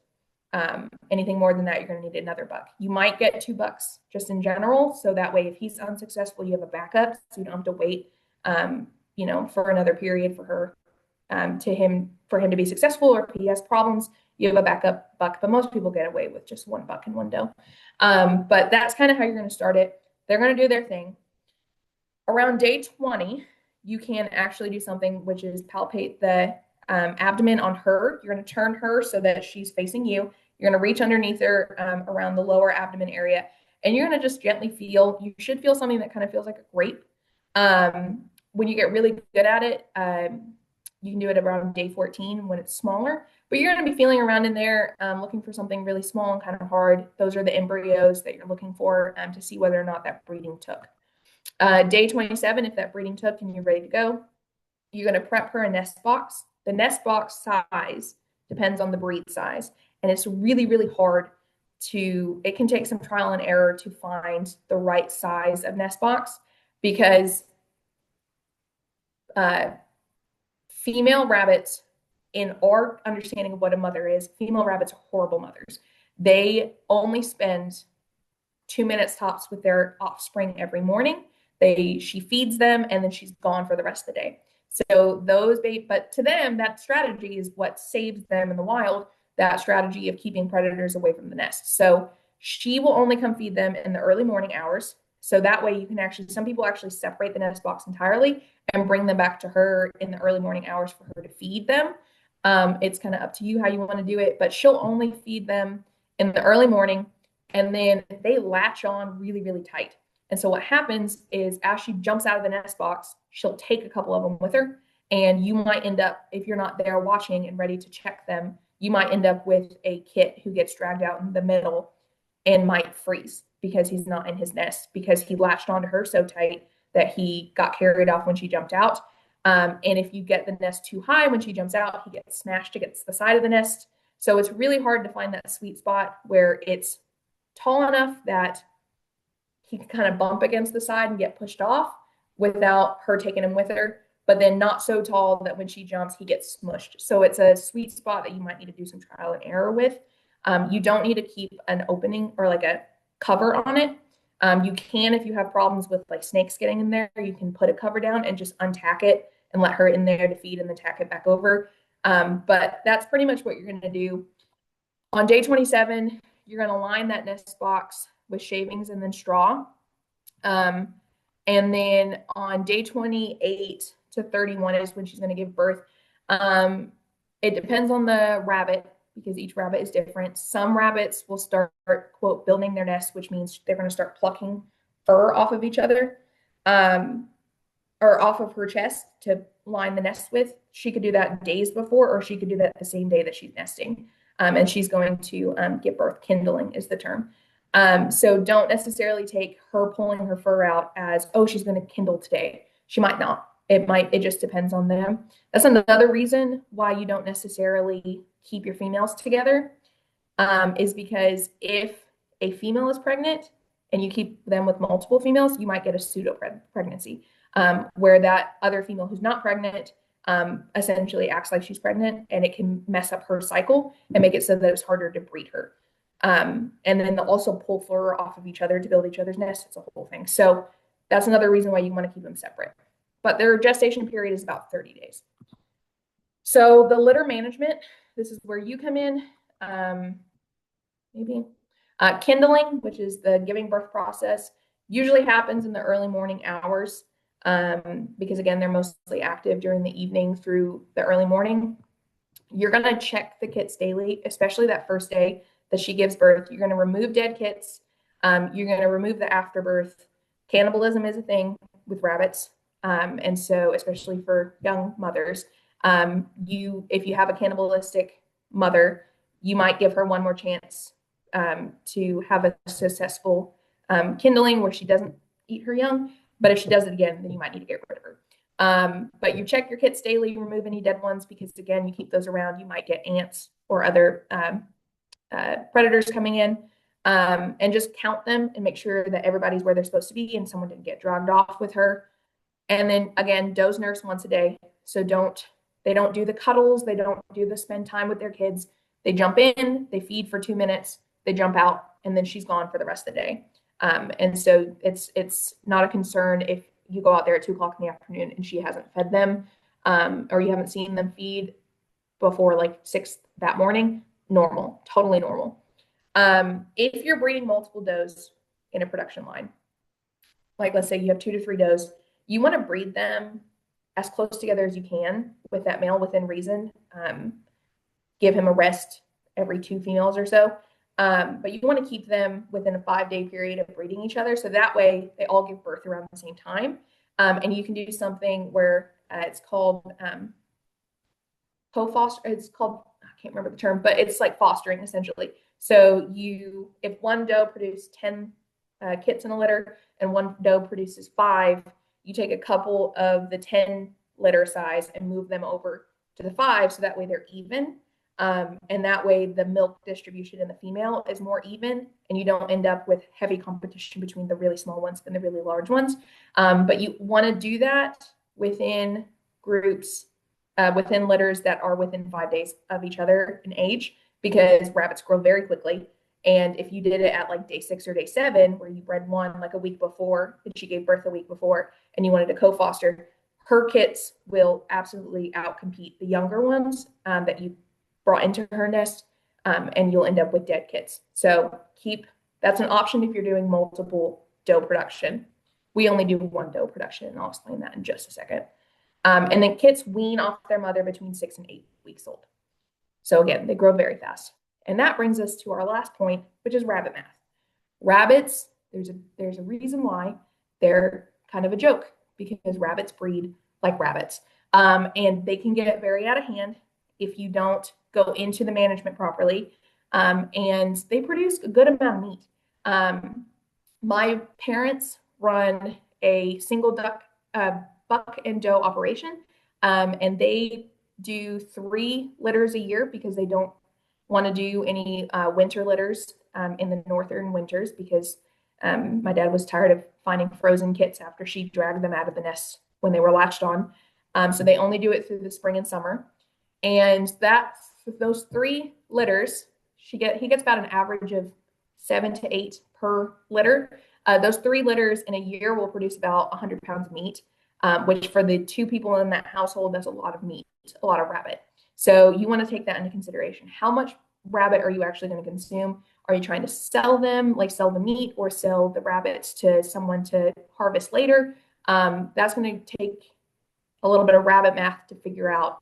Anything more than that, you're going to need another buck. You might get 2 bucks just in general. So that way, if he's unsuccessful, you have a backup. So you don't have to wait, for another period for her, for him to be successful, or if he has problems, you have a backup buck. But most people get away with just 1 buck and 1 doe. But that's kind of how you're going to start it. They're going to do their thing. Around day 20, you can actually do something, which is palpate the abdomen on her. You're going to turn her so that she's facing you. You're going to reach underneath her around the lower abdomen area, and you're going to just gently feel. You should feel something that kind of feels like a grape. When you get really good at it, you can do it around day 14 when it's smaller, but you're going to be feeling around in there, looking for something really small and kind of hard. Those are the embryos that you're looking for to see whether or not that breeding took. Day 27, if that breeding took and you're ready to go, you're going to prep her a nest box. The nest box size depends on the breed size, and it's really, really hard it can take some trial and error to find the right size of nest box, because female rabbits, in our understanding of what a mother is, female rabbits are horrible mothers. They only spend 2 minutes tops with their offspring every morning. She feeds them and then she's gone for the rest of the day. So but to them, that strategy is what saves them in the wild, that strategy of keeping predators away from the nest. So she will only come feed them in the early morning hours. So that way you can some people actually separate the nest box entirely and bring them back to her in the early morning hours for her to feed them. It's kind of up to you how you want to do it, but she'll only feed them in the early morning, and then they latch on really, really tight. And so what happens is, as she jumps out of the nest box, she'll take a couple of them with her, and you might end up, if you're not there watching and ready to check them, you might end up with a kit who gets dragged out in the middle and might freeze because he's not in his nest, because he latched onto her so tight that he got carried off when she jumped out. And if you get the nest too high when she jumps out, he gets smashed against the side of the nest. So it's really hard to find that sweet spot where it's tall enough that he can kind of bump against the side and get pushed off without her taking him with her, but then not so tall that when she jumps, he gets smushed. So it's a sweet spot that you might need to do some trial and error with. You don't need to keep an opening or like a cover on it. You can, if you have problems with like snakes getting in there, you can put a cover down and just untack it and let her in there to feed and then tack it back over. But that's pretty much what you're going to do. On day 27, you're going to line that nest box with shavings and then straw. And then on day 28 to 31 is when she's going to give birth. It depends on the rabbit because each rabbit is different. Some rabbits will start, quote, building their nest, which means they're going to start plucking fur off of each other or off of her chest to line the nest with. She could do that days before, or she could do that the same day that she's nesting. And she's going to give birth. Kindling is the term. So don't necessarily take her pulling her fur out as, oh, she's going to kindle today. She might not. It just depends on them. That's another reason why you don't necessarily keep your females together, is because if a female is pregnant and you keep them with multiple females, you might get a pseudo pregnancy, where that other female who's not pregnant essentially acts like she's pregnant, and it can mess up her cycle and make it so that it's harder to breed her. And then they'll also pull fur off of each other to build each other's nest. It's a whole thing. So that's another reason why you want to keep them separate. But their gestation period is about 30 days. So the litter management, this is where you come in. Kindling, which is the giving birth process, usually happens in the early morning hours because, again, they're mostly active during the evening through the early morning. You're going to check the kits daily, especially that first day that she gives birth. You're going to remove dead kits. You're going to remove the afterbirth. Cannibalism is a thing with rabbits. And so, especially for young mothers, if you have a cannibalistic mother, you might give her one more chance to have a successful kindling where she doesn't eat her young. But if she does it again, then you might need to get rid of her. But you check your kits daily, remove any dead ones, because again, you keep those around, you might get ants or other predators coming in, and just count them and make sure that everybody's where they're supposed to be and someone didn't get dragged off with her. And then again, does nurse once a day. So they don't do the cuddles. They don't do the spend time with their kids. They jump in, they feed for 2 minutes, they jump out, and then she's gone for the rest of the day. And so it's not a concern if you go out there at 2 o'clock in the afternoon and she hasn't fed them, or you haven't seen them feed before like 6 that morning. Normal, totally normal. If you're breeding multiple does in a production line, like let's say you have 2 to 3 does, you want to breed them as close together as you can with that male within reason. Give him a rest every 2 females or so. But you want to keep them within a 5-day period of breeding each other. So that way they all give birth around the same time. And you can do something where it's called co-foster. It's called, I can't remember the term, but it's like fostering essentially. So if one doe produces 10 kits in a litter and one doe produces 5, you take a couple of the 10 litter size and move them over to the 5, so that way they're even. And that way the milk distribution in the female is more even, and you don't end up with heavy competition between the really small ones and the really large ones. But you want to do that within groups, within litters that are within 5 days of each other in age, because rabbits grow very quickly. And if you did it at like day 6 or day 7, where you bred one like a week before and she gave birth a week before, and you wanted to co-foster, her kits will absolutely outcompete the younger ones that you brought into her nest, and you'll end up with dead kits. So that's an option if you're doing multiple doe production. We only do one doe production, and I'll explain that in just a second. And then kits wean off their mother between 6 and 8 weeks old. So again, they grow very fast. And that brings us to our last point, which is rabbit math. Rabbits, there's a reason why they're kind of a joke, because rabbits breed like rabbits. And they can get very out of hand if you don't go into the management properly. And they produce a good amount of meat. My parents run a single buck and doe operation, and they do 3 litters a year because they don't want to do any winter litters in the northern winters, because my dad was tired of finding frozen kits after she dragged them out of the nest when they were latched on. So they only do it through the spring and summer. And those 3 litters, he gets about an average of 7 to 8 per litter. Those 3 litters in a year will produce about 100 pounds of meat, which for the 2 people in that household, that's a lot of meat, a lot of rabbit. So you want to take that into consideration. How much rabbit are you actually going to consume? Are you trying to sell them, like sell the meat, or sell the rabbits to someone to harvest later? That's going to take a little bit of rabbit math to figure out.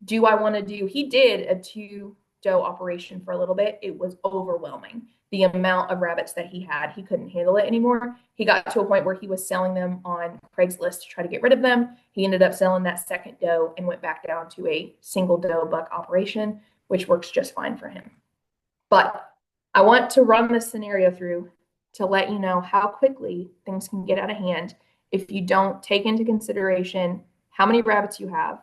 Do I want to do? He did a 2 doe operation for a little bit. It was overwhelming. The amount of rabbits that he had, he couldn't handle it anymore. He got to a point where he was selling them on Craigslist to try to get rid of them. He ended up selling that second doe and went back down to a single doe buck operation, which works just fine for him. But I want to run this scenario through to let you know how quickly things can get out of hand if you don't take into consideration how many rabbits you have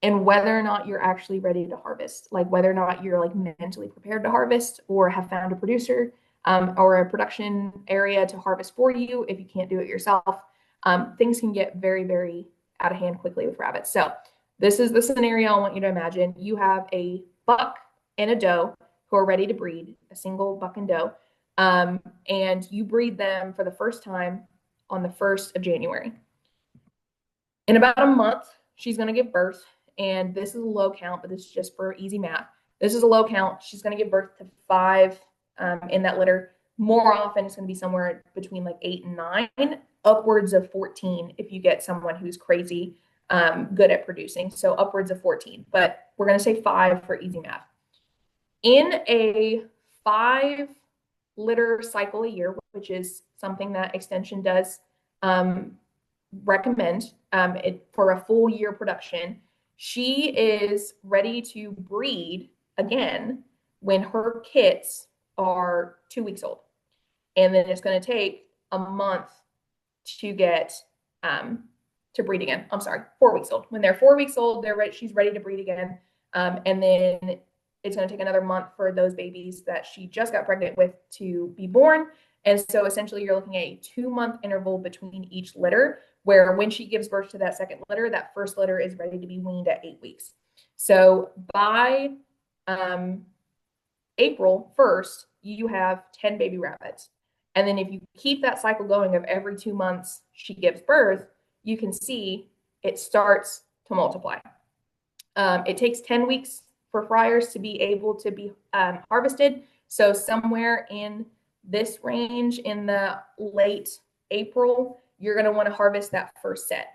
and whether or not you're actually ready to harvest, like whether or not you're like mentally prepared to harvest or have found a producer or a production area to harvest for you if you can't do it yourself. Things can get very, very out of hand quickly with rabbits. So this is the scenario I want you to imagine. You have a buck and a doe who are ready to breed, a single buck and doe, and you breed them for the first time on the 1st of January. In about a month, she's going to give birth. And this is a low count, but this is just for easy math. This is a low count. She's going to give birth to 5 in that litter. More often, it's going to be somewhere between like 8 and 9, upwards of 14 if you get someone who's crazy good at producing. So upwards of 14, but we're going to say 5 for easy math. In a 5 litter cycle a year, which is something that Extension does recommend for a full year production, she is ready to breed again when her kits are 2 weeks old. And then it's going to take a month to get to breed again. I'm sorry, 4 weeks old. When they're 4 weeks old, she's ready to breed again. And then it's going to take another month for those babies that she just got pregnant with to be born. And so essentially you're looking at a 2-month interval between each litter, where when she gives birth to that second litter, that first litter is ready to be weaned at 8 weeks. So by April 1st, you have 10 baby rabbits. And then if you keep that cycle going of every 2 months she gives birth, you can see it starts to multiply. It takes 10 weeks for fryers to be able to be harvested. So somewhere in this range in the late April, you're going to want to harvest that first set.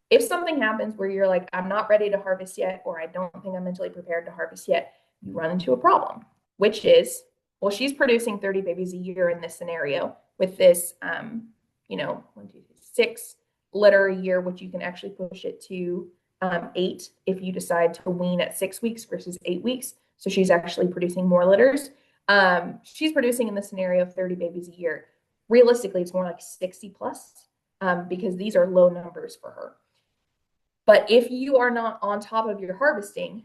If something happens where you're like, I'm not ready to harvest yet, or I don't think I'm mentally prepared to harvest yet, you run into a problem, which is, well, she's producing 30 babies a year in this scenario with this, 6 litter a year, which you can actually push it to 8 if you decide to wean at 6 weeks versus 8 weeks. So she's actually producing more litters. She's producing in the scenario of 30 babies a year. Realistically, it's more like 60 plus because these are low numbers for her. But if you are not on top of your harvesting,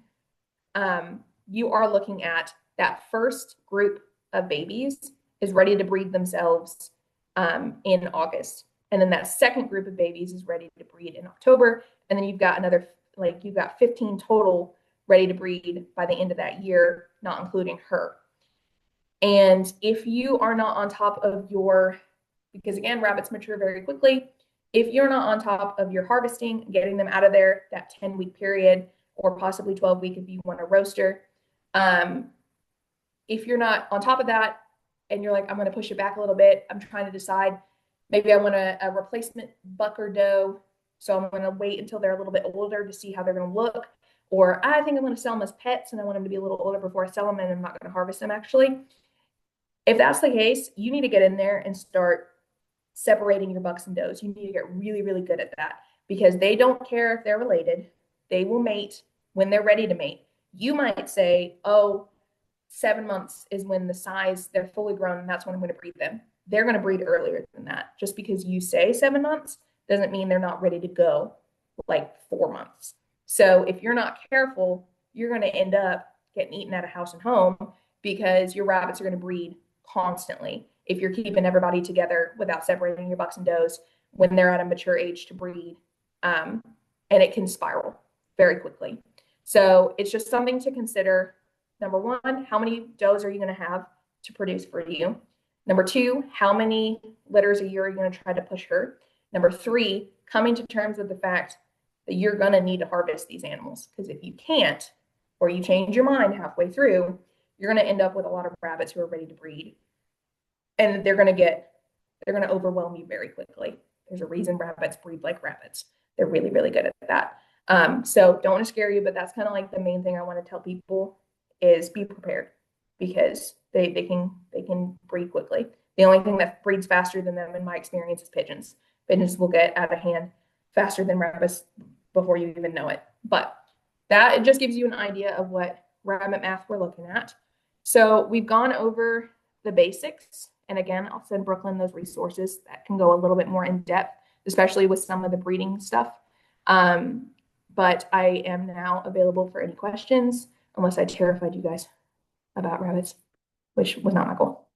you are looking at that first group of babies is ready to breed themselves in August. And then that second group of babies is ready to breed in October. And then you've got you've got 15 total ready to breed by the end of that year, not including her. And if you are not on top of because again, rabbits mature very quickly. If you're not on top of your harvesting, getting them out of there, that 10-week period, or possibly 12-week if you want a roaster, if you're not on top of that and you're like, I'm going to push it back a little bit, I'm trying to decide, maybe I want a replacement buck or doe, so I'm going to wait until they're a little bit older to see how they're going to look. Or I think I'm going to sell them as pets and I want them to be a little older before I sell them and I'm not going to harvest them actually. If that's the case, you need to get in there and start separating your bucks and does. You need to get really, really good at that because they don't care if they're related. They will mate when they're ready to mate. You might say, oh, 7 months is when they're fully grown and that's when I'm going to breed them. They're going to breed earlier than that. Just because you say 7 months doesn't mean they're not ready to go like 4 months. So if you're not careful, you're going to end up getting eaten at a house and home because your rabbits are going to breed constantly if you're keeping everybody together without separating your bucks and does when they're at a mature age to breed. And it can spiral very quickly. So it's just something to consider. number one, how many does are you going to have to produce for you? Number two, how many litters a year are you going to try to push her? Number three, coming to terms with the fact that you're going to need to harvest these animals. Because if you can't, or you change your mind halfway through, you're going to end up with a lot of rabbits who are ready to breed. And they're going to overwhelm you very quickly. There's a reason rabbits breed like rabbits. They're really, really good at that. So don't want to scare you, but that's kind of like the main thing I want to tell people is be prepared because they can breed quickly. The only thing that breeds faster than them, in my experience, is pigeons. Pigeons will get out of hand faster than rabbits before you even know it. But that it just gives you an idea of what rabbit math we're looking at. So we've gone over the basics. And again, I'll send Brooklyn those resources that can go a little bit more in depth, especially with some of the breeding stuff. But I am now available for any questions, unless I terrified you guys about rabbits, which was not my goal.